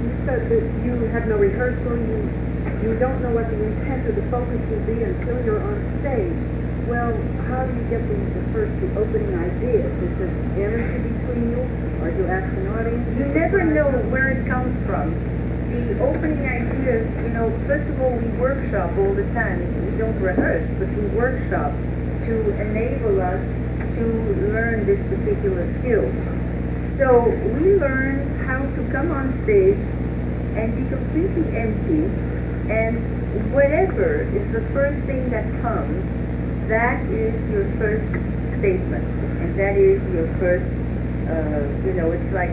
You said that you have no rehearsal, you don't know what the intent or the focus will be until you're on stage. Well, how do you get the opening ideas? Is there energy between you, or do you ask an audience? You never know where it comes from. The opening ideas, first of all, we workshop all the time. We don't rehearse, but we workshop to enable us to learn this particular skill. So we learn how to come on stage and be completely empty, and whatever is the first thing that comes, that is your first statement, and that is your first, it's like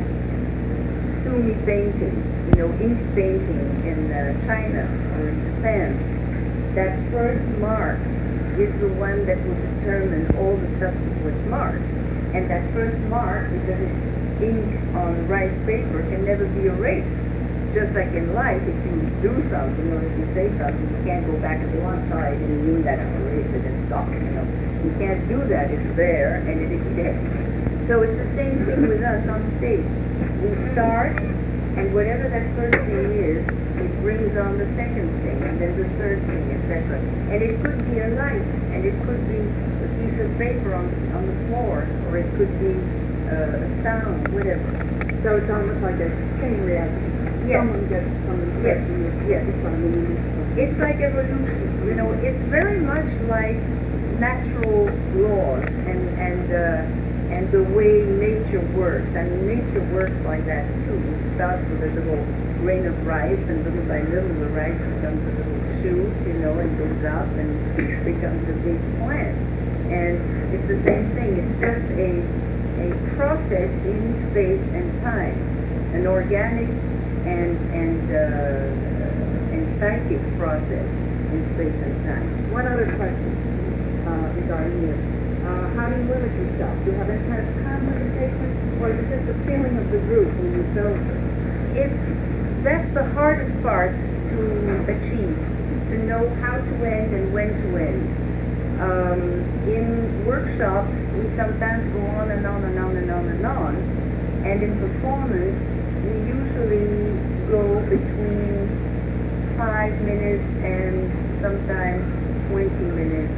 sumi painting, ink painting in China or in Japan. That first mark is the one that will determine all the subsequent marks. And that first mark, because it's ink on rice paper, can never be erased. Just like in life, if you do something or if you say something, you can't go back and say, oh, I'm sorry, I didn't mean that, I'll erase it and stop, You can't do that, it's there and it exists. So it's the same thing with us on stage. We start, and whatever that first thing is, it brings on the second thing, and then the third thing, etc. And it could be a light, and it could be a piece of paper on the floor, or it could be a sound, whatever. So it's almost like a chain reaction. Yes. Someone gets something. Yes. It's like evolution. It's very much like natural laws and the way nature works. I mean, nature works like that too. It starts with a little grain of rice, and little by little the rice becomes a little shoot, and goes up and becomes a big plant. And it's the same thing. It's just a process in space and time, an organic and psychic process in space and time. One other question regarding this. How do you limit yourself? Do you have any kind of time limitation, or is it just a feeling of the group when you feel? That's the hardest part to achieve, to know how to end and when to end. In workshops, we sometimes go on and on and on and on and on, and in performance, we usually go between 5 minutes and sometimes 20 minutes,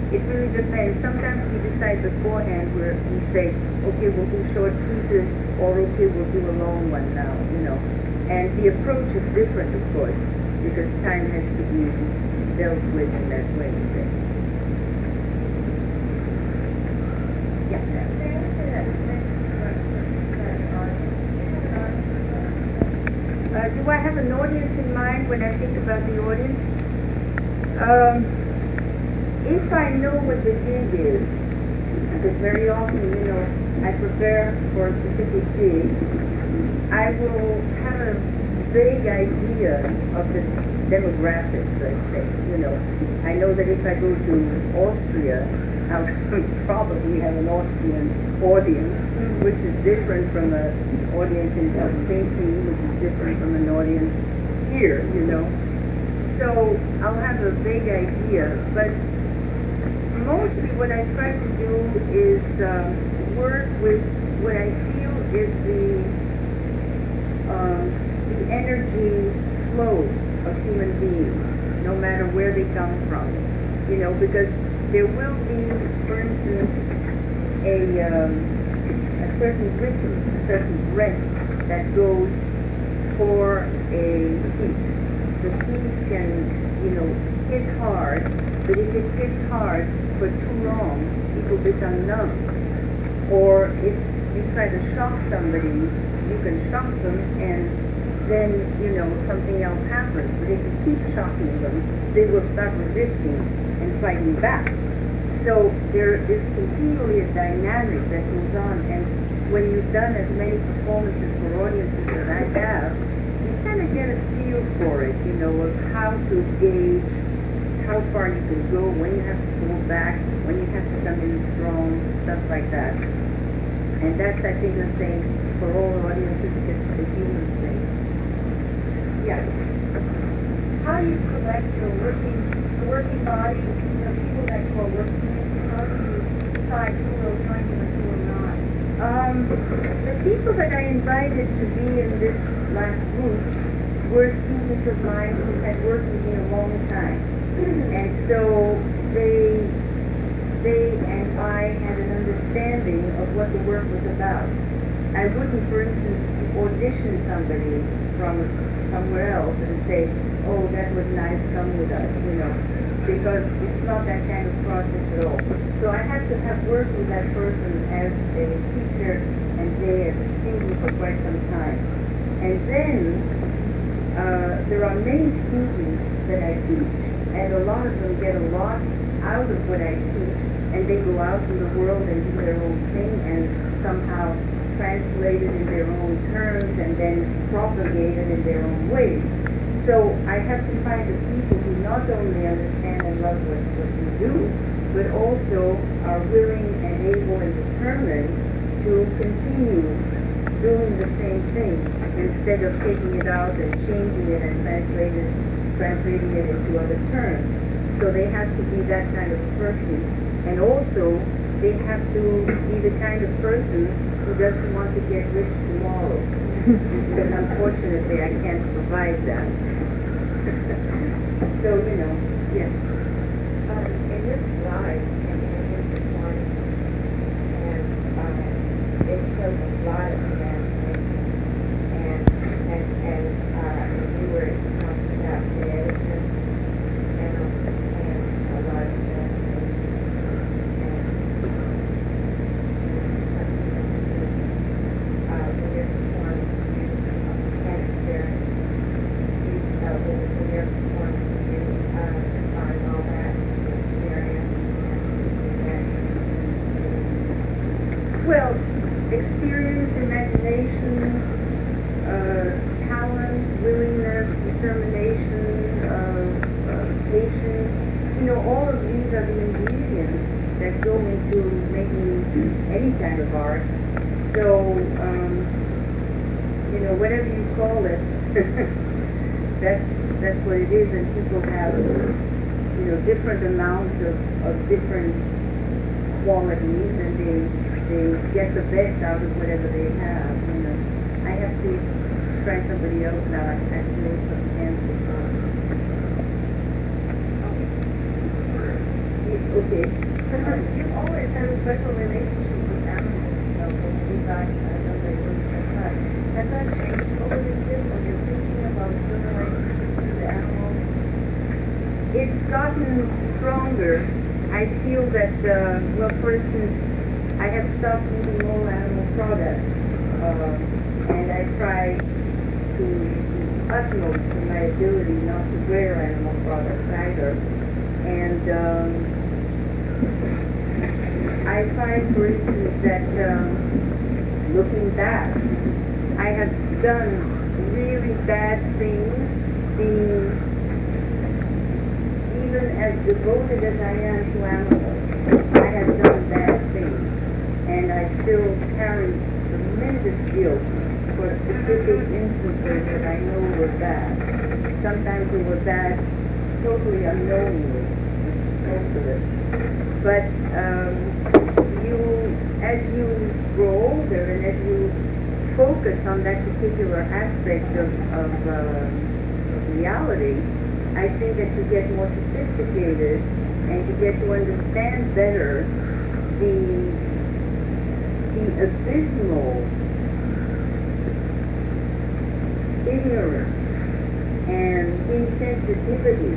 It really depends. Sometimes we decide beforehand where we say, okay, we'll do short pieces, or okay, we'll do a long one now, And the approach is different, of course, because time has to be dealt with in that way. Do I have an audience in mind when I think about the audience? If I know what the gig is, because very often, I prepare for a specific gig, I will have a vague idea of the demographics, let's say. I know that if I go to Austria, I'll probably have an Austrian audience, which is different from an audience in Helsinki, which is different from an audience year, you know. So I'll have a vague idea, but mostly what I try to do is work with what I feel is the energy flow of human beings, no matter where they come from, you know, because there will be, for instance, a certain rhythm, a certain breath that goes for a piece. The piece can, you know, hit hard, but if it hits hard for too long, people become numb. Or if you try to shock somebody, you can shock them and then, you know, something else happens. But if you keep shocking them, they will start resisting and fighting back. So there is continually a dynamic that goes on, and when you've done as many performances for audiences as I have, you kind of get a feel for it, you know, of how to gauge how far you can go, when you have to pull back, when you have to come in strong, stuff like that. And that's, I think, the same for all audiences. It's a human thing. Yeah. How do you select your working body, the people that you are working with? How do you decide who will join you and who will not? The people that I invited to be in this last group were students of mine who had worked with me a long time. And so they and I had an understanding of what the work was about. I wouldn't, for instance, audition somebody from somewhere else and say, oh, that was nice, come with us, you know, because it's not that kind of process at all. So I had to have worked with that person as a teacher and they as a student for quite some time. And then there are many students that I teach, and a lot of them get a lot out of what I teach, and they go out in the world and do their own thing and somehow translate it in their own terms and then propagate it in their own way. So I have to find the people who not only understand and love what we do, but also are willing and able and determined to continue doing the same thing instead of taking it out and changing it and translating it into other terms. So they have to be that kind of person. And also, they have to be the kind of person who doesn't want to get rich tomorrow. Because unfortunately, I can't provide that. So, you know, yes. In this slide, in your performance, and it shows a lot of imagination, and you were talking about creativity, and a lot of imagination, and when you're performing, you can experience when you're performing, you define all that experience and Well, experience, imagination, talent, willingness, determination, patience, you know, all of these are the ingredients that go into making any kind of art. So, you know, whatever you call it, that's what it is, and people have, you know, different amounts of different qualities, and they get the best out of whatever they have, you know. I have to try somebody else now. I have to make some answers for them. Okay. You always had a special relationship with animals, you know, when you got, I know they were just that. Has that changed over the years when you're thinking about your relationship to the animals? It's gotten stronger. I feel that, well, for instance, I have stopped eating all animal products, and I try to the utmost in my ability not to wear animal products either. And I find, for instance, that looking back, I have done really bad things, being even as devoted as I am to animals. I have done bad things, and I still carry tremendous guilt for specific instances that I know were bad. sometimes we were bad totally unknowingly, most of it. But as you grow older and as you focus on that particular aspect of reality, I think that you get more sophisticated and you get to understand better the abysmal ignorance and insensitivity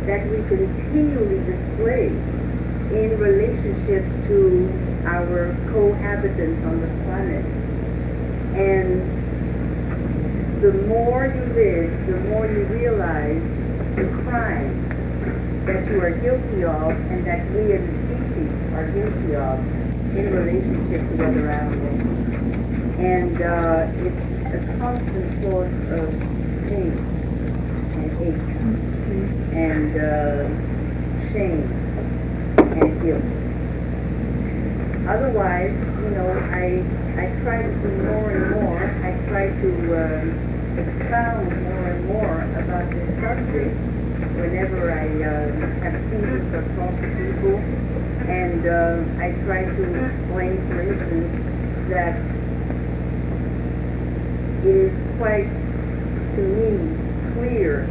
that we continually display in relationship to our cohabitants on the planet. And the more you live, the more you realize the crimes that you are guilty of and that we as a species are guilty of in relationship to other animals. And it's a constant source of pain and hate and shame and guilt. Otherwise, I try to do more and more. I try to expound more and more about this subject whenever I have students or talk to people. And I try to explain, for instance, that it is quite, to me, clear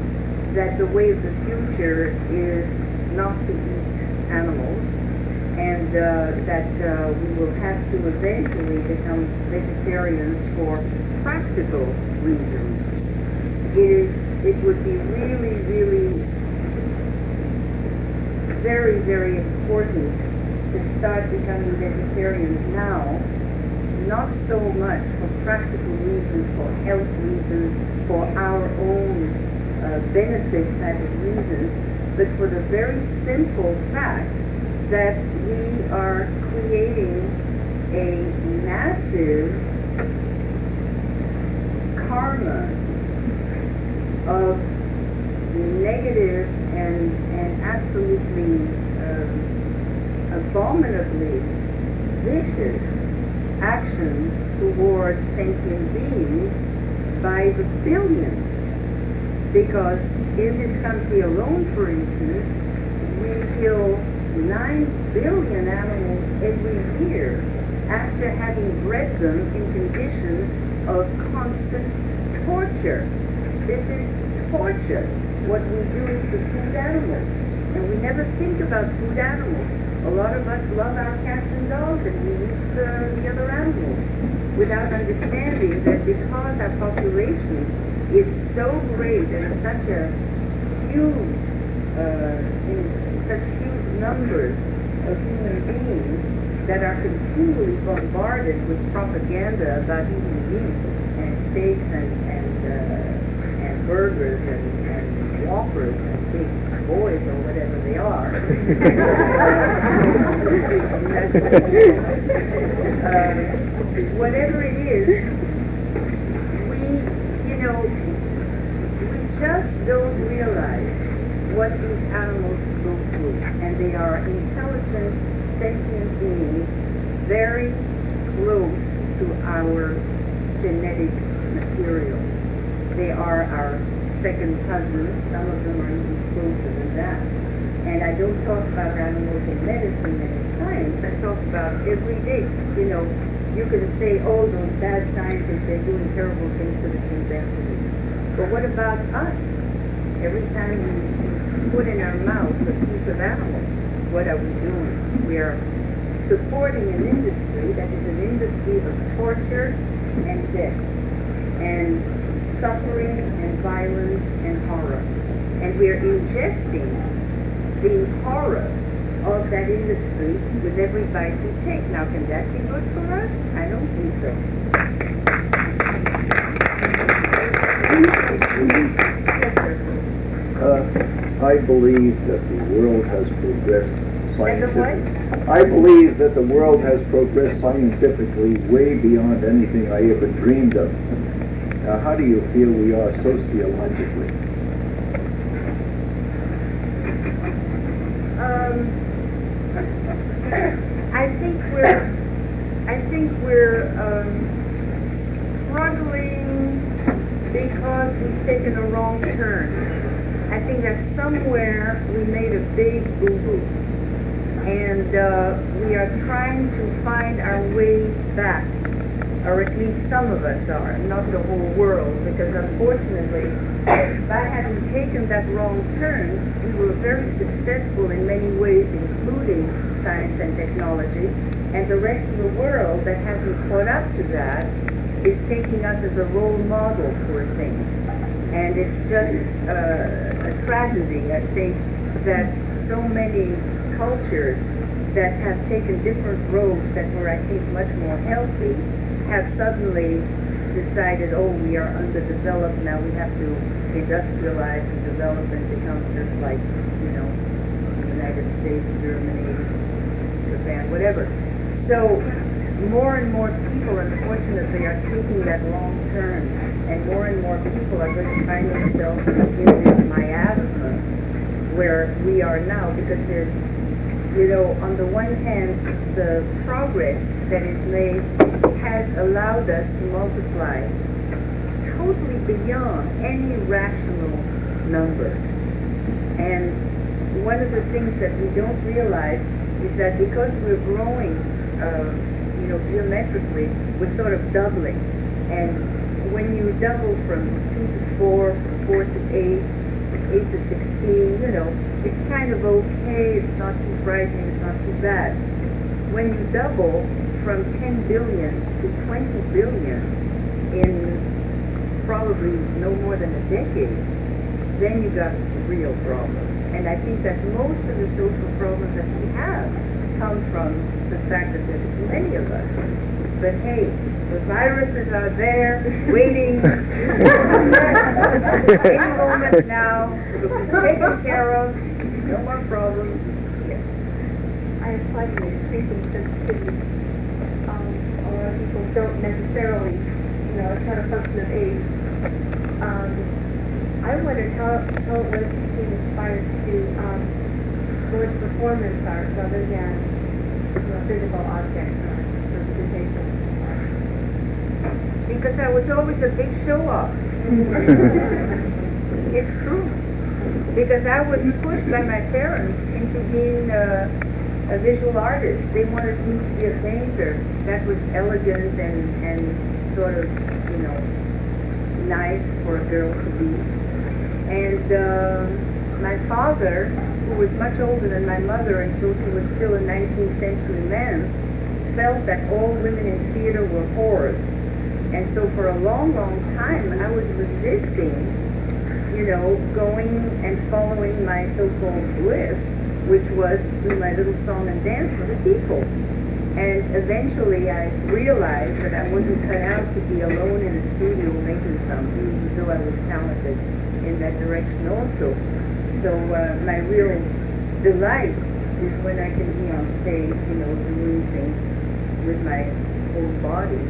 that the way of the future is not to eat animals, and that we will have to eventually become vegetarians for practical reasons. It would be really, really very, very important to start becoming vegetarians now, not so much for practical reasons, for health reasons, for our own benefit type of reasons, but for the very simple fact that we are creating a massive karma of negative and absolutely abominably vicious actions toward sentient beings by the billions. Because in this country alone, for instance, we kill 9 billion animals every year after having bred them in conditions of constant torture. This is torture, what we do to food animals. And we never think about food animals. A lot of us love our cats and dogs and we eat the other animals without understanding that because our population is so great and such a huge, in such huge numbers of human beings that are continually bombarded with propaganda about eating meat and steaks and burgers and whoppers and big boys or whatever they are. Whatever it is, we just don't realize what these animals go through. And they are intelligent, sentient beings, very close to our genetic material. They are our second cousins. Some of them are even closer than that. And I don't talk about animals in medicine and in science. I talk about every day. You can say, oh, those bad scientists, they're doing terrible things to the chimpanzees. But what about us? Every time we put in our mouth a piece of animal, what are we doing? We are supporting an industry that is an industry of torture and death, and suffering and violence and horror. And we are ingesting the horror of that industry with every bite we take. Now, can that be good for us? I don't think so. Yes, sir. I believe that the world has progressed And the what? scientifically. I believe that the world has progressed scientifically way beyond anything I ever dreamed of. Now, how do you feel we are sociologically? I think we're struggling because we've taken a wrong turn. I think that somewhere we made a big boo-boo. And we are trying to find our way back, or at least some of us are, not the whole world, because unfortunately, by having taken that wrong turn, we were very successful in many ways, including science and technology, and the rest of the world that hasn't caught up to that is taking us as a role model for things. And it's just a tragedy, I think, that so many cultures that have taken different roads that were, I think, much more healthy, have suddenly decided, oh, we are underdeveloped, now we have to industrialize and develop and become just like, you know, the United States, Germany, Japan, whatever. So more and more people, unfortunately, are taking that wrong turn, and more people are going to find themselves in this miasma where we are now, because there's, you know, on the one hand, the progress that is made has allowed us to multiply totally beyond any rational number. And one of the things that we don't realize is that because we're growing, you know, geometrically, we're sort of doubling. And when you double from 2 to 4, from 4 to 8, 8 to 16, you know, it's kind of okay, it's not too frightening, it's not too bad. When you double from 10 billion to 20 billion in probably no more than a decade, then you got real problems. And I think that most of the social problems that we have come from the fact that there's too many of us. But hey, the viruses are there, waiting any moment now, it'll be taken care of, no more problems. Yes. I have slightly increasing sensitivity. A lot of people don't necessarily, you know, it's not a function of age. I wondered how it was being inspired to go into performance art rather than, you know, physical objects or representation. Because I was always a big show-off. It's true. Because I was pushed by my parents into being a visual artist. They wanted me to be a painter that was elegant and sort of, you know, nice for a girl to be. And my father, who was much older than my mother, and so he was still a 19th century man, felt that all women in theater were whores. And so for a long, long time, I was resisting, you know, going and following my so-called bliss, which was do my little song and dance for the people. And eventually I realized that I wasn't cut out to be alone in a studio making something, even though I was talented in that direction also. So my real delight is when I can be on stage, you know, doing things with my whole body.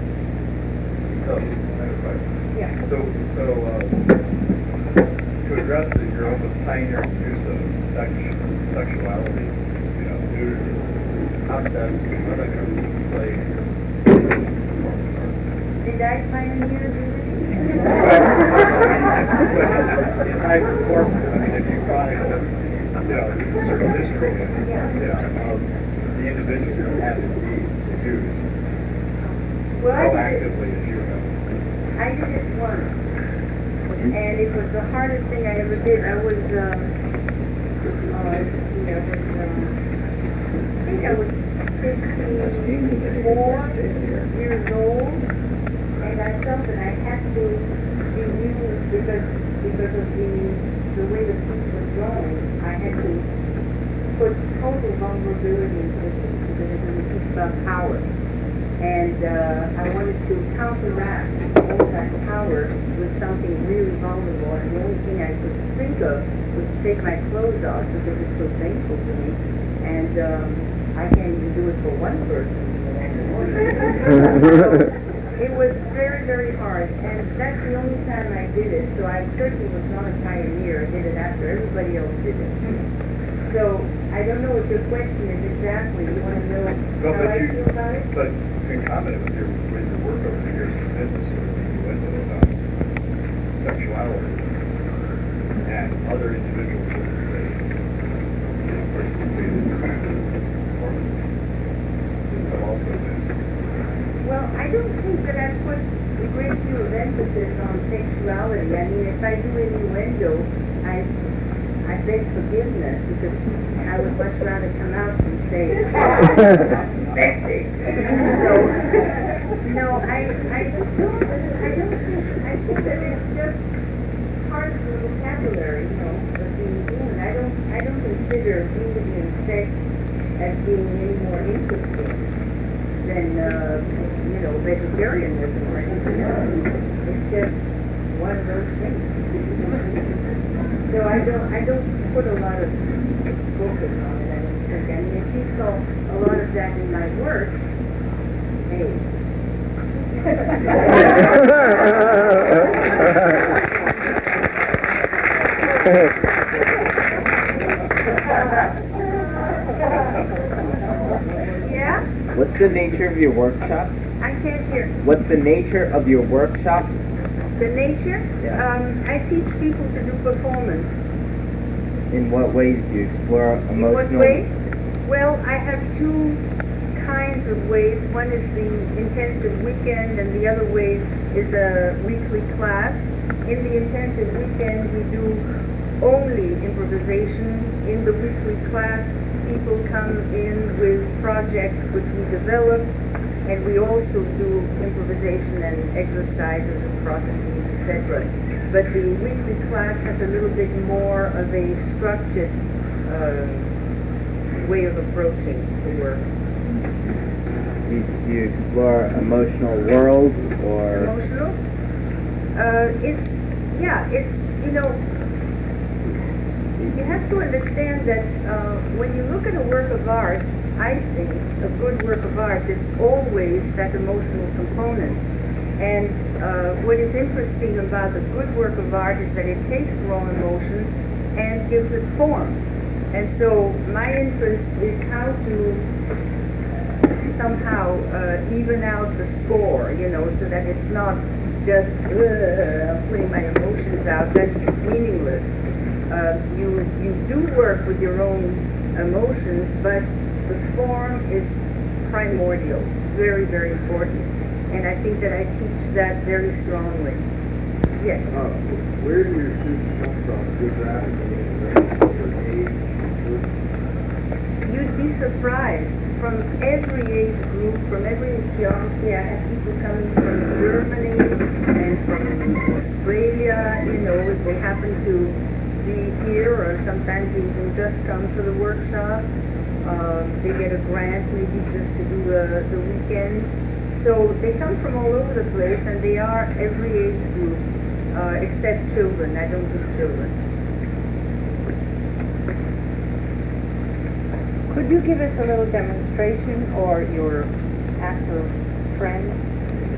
So, I have a question. Yeah. So to address your almost pioneering use of sexuality, you know, nudity, how did that come into play in your performance art? Did I pioneer nudity? In high performance, I mean, if you chronicle, you know, there's a certain history, of the individual having to be used Well, proactively as you have. I did it once, and it was the hardest thing I ever did. I was, let's see, I think I was 54 years old, and I felt that I had to be used because of the way the piece was going. I had to put total vulnerability into the piece because it was a piece about power. And I wanted to counteract all that power with something really vulnerable, and the only thing I could think of was to take my clothes off because it's so painful to me. And I can't even do it for one person. So it was very, very hard, and that's the only time I did it. So I certainly was not a pioneer. I did it after everybody else did it. So I don't know what your question is exactly. You want to know how I feel about it? But in common with your work over the years in business, you went to sexuality and other individuals that participated in performances have also been. Well, I don't think that I put a great deal of emphasis on sexuality. I mean, if I do innuendo, I beg forgiveness because I would much rather come out and say, sexy. So, no, I think that it's just part of the vocabulary, you know, of being human. I don't consider beauty and sex as being any more interesting than, you know, vegetarianism or anything else. It's just one of those things. So I don't put a lot of focus on it, I don't think. I mean, if you saw a lot of that in my work, hey. Yeah? What's the nature of your workshops? I can't hear. What's the nature of your workshops? The nature? Yeah. I teach people to do performance. In what ways do you explore emotional? In what way? Well, I have two kinds of ways. One is the intensive weekend, and the other way is a weekly class. In the intensive weekend, we do only improvisation. In the weekly class, people come in with projects which we develop, and we also do improvisation and exercises and processes, etc. But the weekly class has a little bit more of a structured way of approaching the work. Do you explore emotional worlds or? Emotional? It's, you know, you have to understand that when you look at a work of art, I think a good work of art is always that emotional component. And what is interesting about the good work of art is that it takes raw emotion and gives it form. And so my interest is how to somehow even out the score, you know, so that it's not just putting my emotions out. That's meaningless. You do work with your own emotions, but the form is primordial, very, very important. And I think that I teach that very strongly. Yes? Where do your students come from geographically and age? You'd be surprised. From every age group, from every geography, I have people coming from Germany and from Australia, you know, if they happen to be here, or sometimes even just come to the workshop. They get a grant maybe just to do the weekend. So they come from all over the place, and they are every age group, except children. I don't do children. Could you give us a little demonstration, or your actor friend,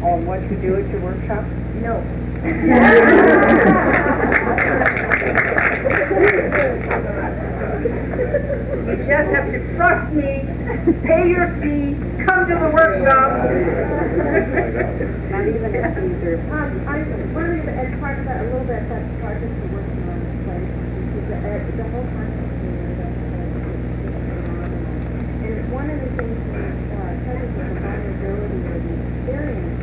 on what you do at your workshop? No. You just have to trust me, pay your fee, come to the workshop. Not even if these are... I wanted to talk about a little bit about the project we're working on this place. The whole concept is phenomenal. And one of the things that touches on the vulnerability of the experience,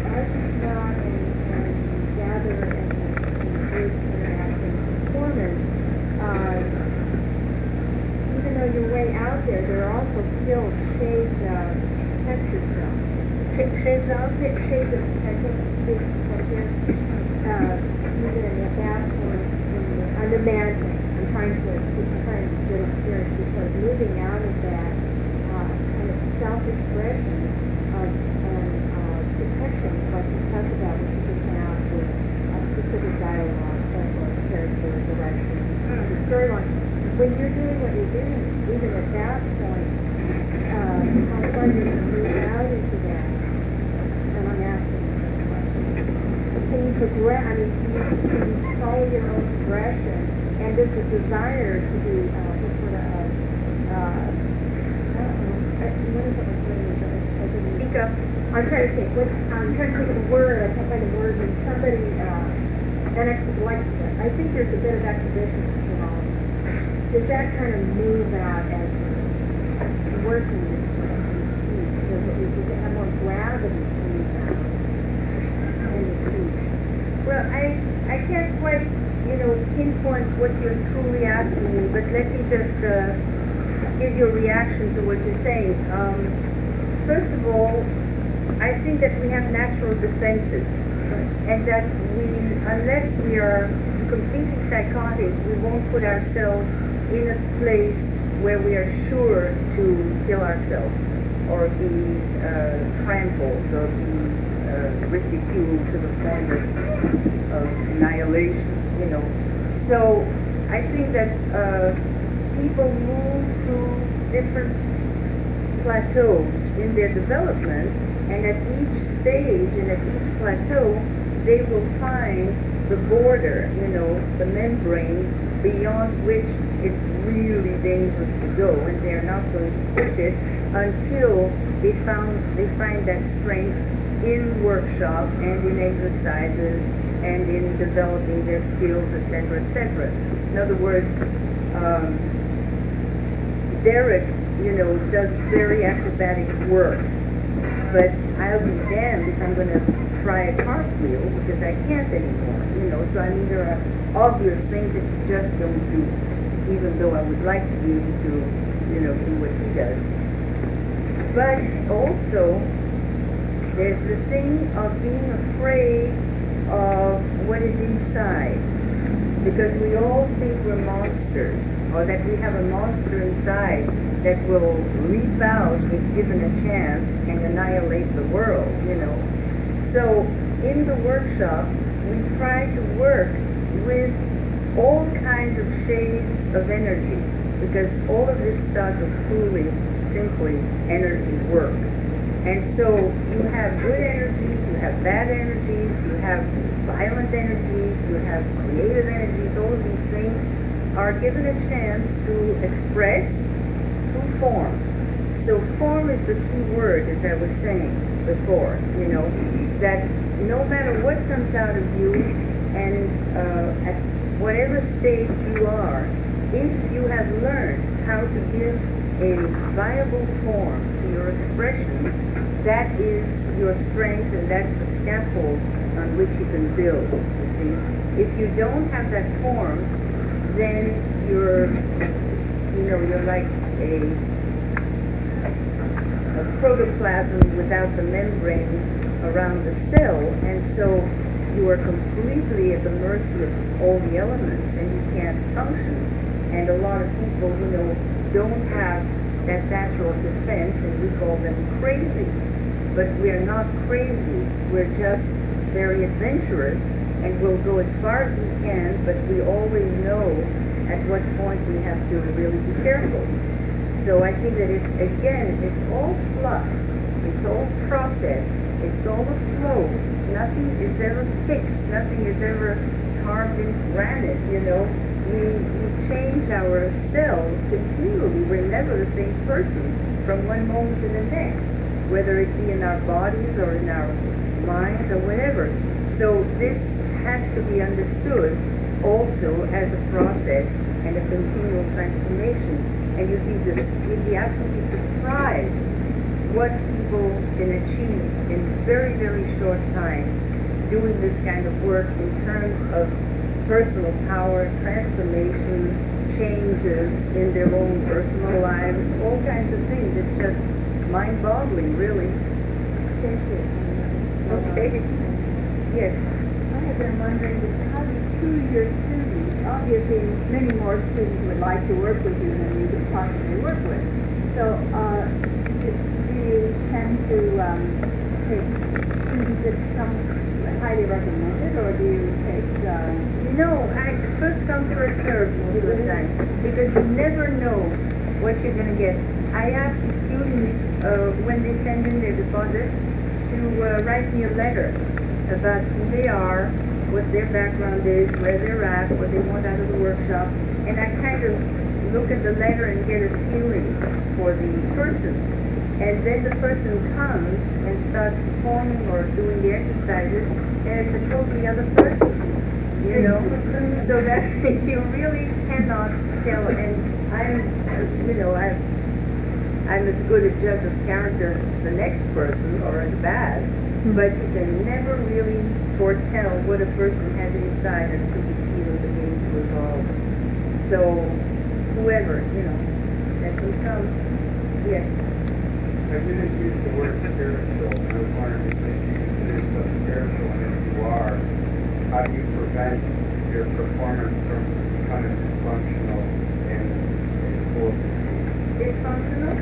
as you start and gather and group interaction performance, even though you're way out there are also still shades of texture films. Shades of potential big texture. Even at that point, I'm imagining, I'm trying to get experience, because moving out of that kind of self-expression of protection, like you talked about, which you just now with a specific dialogue, or character, direction, the storyline. When you're doing what you're doing, even at that point, how fun is to move out into that? And I'm asking you this question. Can you progress, I mean, can you follow your own progression? And does the desire to be what sort of, I don't know, what is it? Speak up. I'm trying to think of a word, I can't find a word, when somebody like, I think there's a bit of exhibition involved. Does that kind of move out as working this way? Does it have more gravity coming out in the speech? Well, I can't quite, pinpoint what you're truly asking me, but let me just give you a reaction to what you're saying. First of all, I think that we have natural defenses, and that unless we are completely psychotic, we won't put ourselves in a place where we are sure to kill ourselves or be trampled or be ridiculed to the point of annihilation, So I think that people move through different plateaus in their development, and at each stage and at each plateau, they will find the border, the membrane beyond which it's really dangerous to go, and they're not going to push it until they find that strength in workshop and in exercises and in developing their skills, etc., etc. In other words, Derek, does very acrobatic work, but I'll be damned if I'm going to try a cartwheel because I can't anymore, So I mean, there are obvious things that you just don't do, even though I would like to be able to, do what he does. But also, there's the thing of being afraid of what is inside, because we all think we're monsters, or that we have a monster inside that will leap out if given a chance and annihilate the world, So in the workshop, we try to work with all kinds of shades of energy, because all of this stuff is truly, simply energy work. And so you have good energies, you have bad energies, you have violent energies, you have creative energies. All of these things are given a chance to express through form. So form is the key word, as I was saying before, that no matter what comes out of you, and at whatever stage you are, if you have learned how to give a viable form to your expression, that is your strength, and that's the scaffold on which you can build, you see. If you don't have that form, then you're like a protoplasm without the membrane around the cell, and so you are completely at the mercy of all the elements, and you can't function. And a lot of people, don't have that natural defense, and we call them crazy. But we are not crazy. We're just very adventurous, and we'll go as far as we can, but we always know at what point we have to really be careful. So I think that it's all flux, it's all process, it's all a flow. Nothing is ever fixed, nothing is ever carved in granite, We change ourselves continually. We're never the same person from one moment to the next, whether it be in our bodies or in our minds or whatever. So this has to be understood also as a process and a continual transformation. And you'd be absolutely surprised what people can achieve in very, very short time doing this kind of work in terms of personal power, transformation, changes in their own personal lives, all kinds of things. It's just mind-boggling, really. Thank you. Okay. Yes. I have been wondering, how do your students, obviously many more students would like to work with you than you could possibly work with. So do you tend to take students that come highly recommended, or do you take... No, I first come, first serve most of the time, because you never know what you're going to get. I ask the students, when they send in their deposit, to write me a letter about who they are, what their background is, where they're at, what they want out of the workshop, and I kind of look at the letter and get a feeling for the person. And then the person comes and starts performing or doing the exercises, and it's a totally other person. you know, so that you really cannot tell. And I'm as good a judge of character as the next person, or as bad, but you can never really foretell what a person has inside until you see them begin to evolve. So, whoever, that can come, yes. I didn't use the word spiritual, and I was wondering if you consider yourself spiritual, and if you are, how do you prevent your performance from becoming dysfunctional and full of disease? Dysfunctional?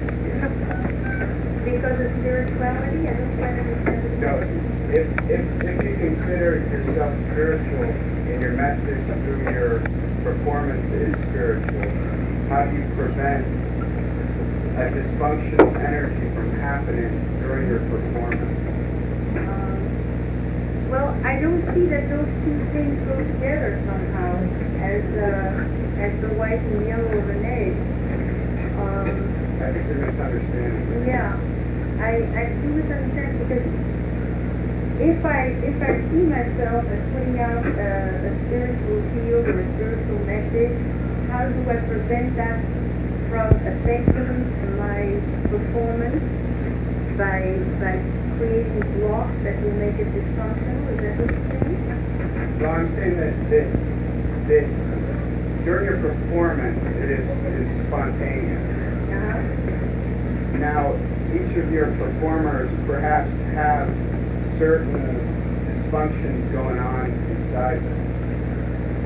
Because of spirituality? I don't quite understand the No, question. if you consider yourself spiritual and your message through your performance is spiritual, how do you prevent a dysfunctional energy from happening during your performance? Well, I don't see that those two things go together somehow, as the white and yellow of an egg. I think you're misunderstanding. Yeah, I do misunderstand, because if I see myself as putting out a spiritual field or a spiritual message, how do I prevent that from affecting my performance by creating blocks that will make it dysfunctional? Is that what you're saying? Well, I'm saying that during your performance, it is spontaneous. Now, each of your performers perhaps have certain dysfunctions going on inside them.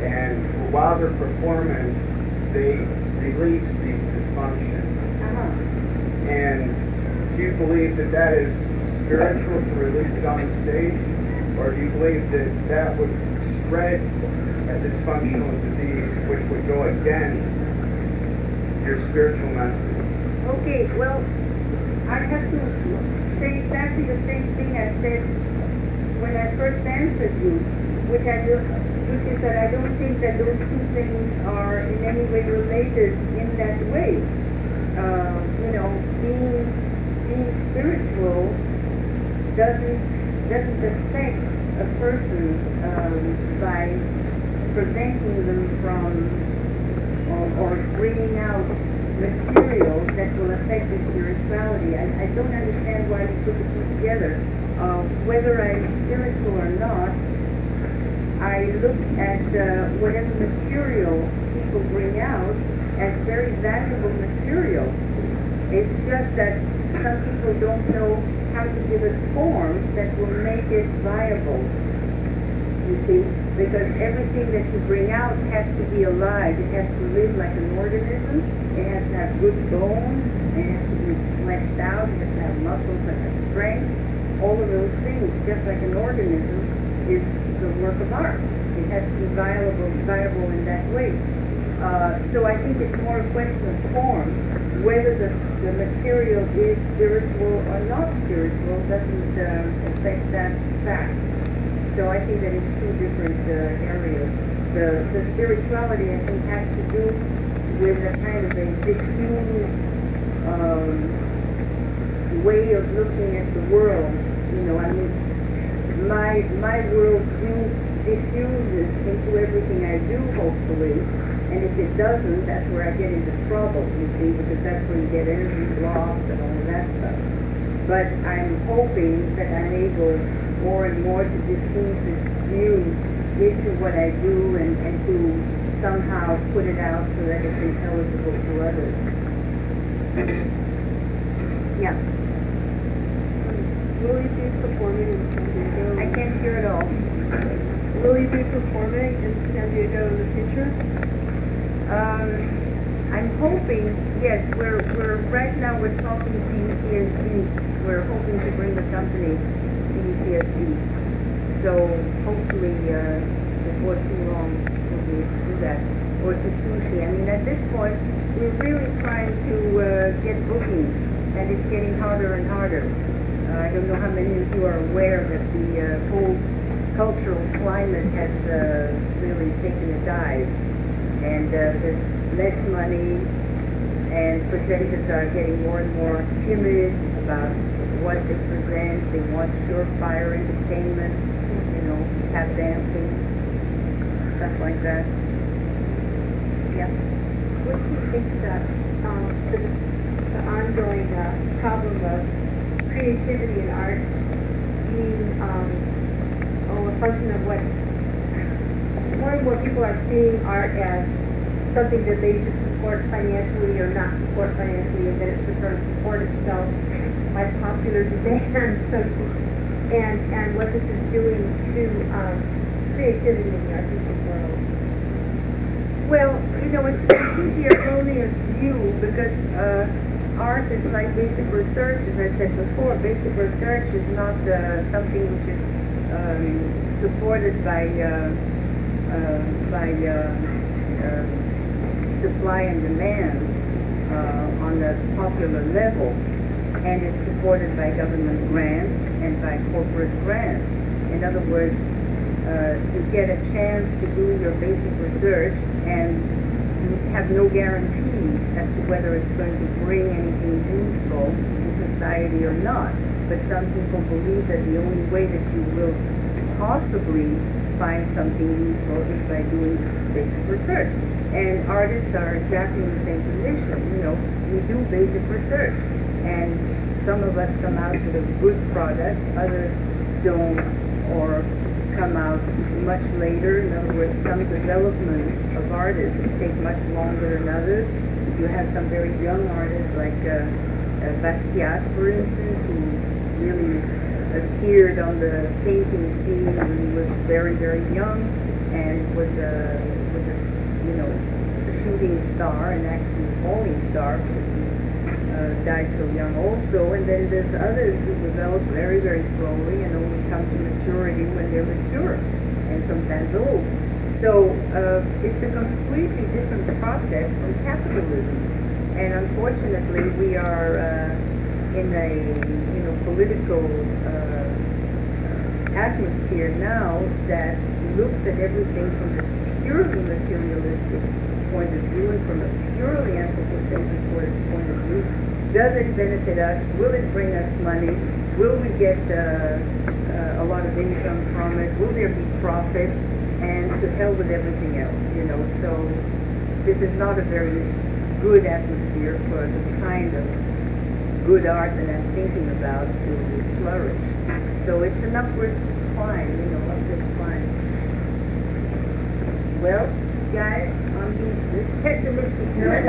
And while they're performing, they release these dysfunctions. And do you believe that that is spiritual to release it on the stage? Or do you believe that that would spread a dysfunctional disease which would go against your spiritual message? Okay, well, I have to say exactly the same thing I said when I first answered you, which is that I don't think that those two things are in any way related in that way. Being spiritual doesn't affect a person by preventing them from or bringing out material that will affect their spirituality. I don't understand why you put the two together. Whether I'm spiritual or not, I look at whatever material people bring out as very valuable material. It's just that some people don't know how to give it form that will make it viable. You see, because everything that you bring out has to be alive. It has to live like an organism. It has to have good bones. It has to be fleshed out. It has to have muscles that have strength. All of those things, just like an organism, is the work of art. It has to be viable in that way. So I think it's more a question of form. Whether the material is spiritual or not spiritual doesn't affect that fact. So I think that it's two different areas. The spirituality, I think, has to do with a kind of a diffuse way of looking at the world. My worldview diffuses into everything I do, hopefully. And if it doesn't, that's where I get into trouble, you see, because that's where you get energy blocks and all of that stuff. But I'm hoping that I'm able more and more to diffuse this view into what I do and to somehow put it out so that it's intelligible to others. Yeah. Will you be performing in San Diego? I can't hear it all. Will you be performing in San Diego in the future? I'm hoping, yes, we're right now we're talking to UCSD. We're hoping to bring the company to UCSD. So hopefully before too long we'll be able to do that. Or to sushi. I mean, at this point we're really trying to get bookings, and it's getting harder and harder. I don't know how many of you are aware that the whole cultural climate has really taken a dive. And there's less money, and presenters are getting more and more timid about what they present. They want surefire entertainment, tap dancing. stuff like that. Yeah. What do you think that the ongoing problem of creativity in art being a function of what more and more people are seeing art as something that they should support financially or not support financially, and that it should sort of support itself by popular demand, and what this is doing to creativity in the artistic world? Well, it's completely erroneous view because art is like basic research, as I said before. Basic research is not something which is supported by supply and demand on a popular level, and it's supported by government grants and by corporate grants. In other words, you get a chance to do your basic research and you have no guarantees as to whether it's going to bring anything useful to society or not. But some people believe that the only way that you will possibly find something useful is by doing this basic research. And artists are exactly in the same position. We do basic research, and some of us come out with a good product, others don't, or come out much later. In other words, some developments of artists take much longer than others. You have some very young artists like Basquiat, for instance, who really appeared on the painting scene when he was very, very young, and was a shooting star, and actually a falling star, because he died so young also. And then there's others who develop very, very slowly and only come to maturity when they're mature, and sometimes old. So it's a completely different process from capitalism. And unfortunately, we are in a political atmosphere now that looks at everything from a purely materialistic point of view and from a purely anthropocentric point of view. Does it benefit us? Will it bring us money? Will we get a lot of income from it? Will there be profit? And to hell with everything else, So this is not a very good atmosphere for the kind of good art that I'm thinking about to flourish. So it's an upward climb, upward climb. Well, guys, on this pessimistic note,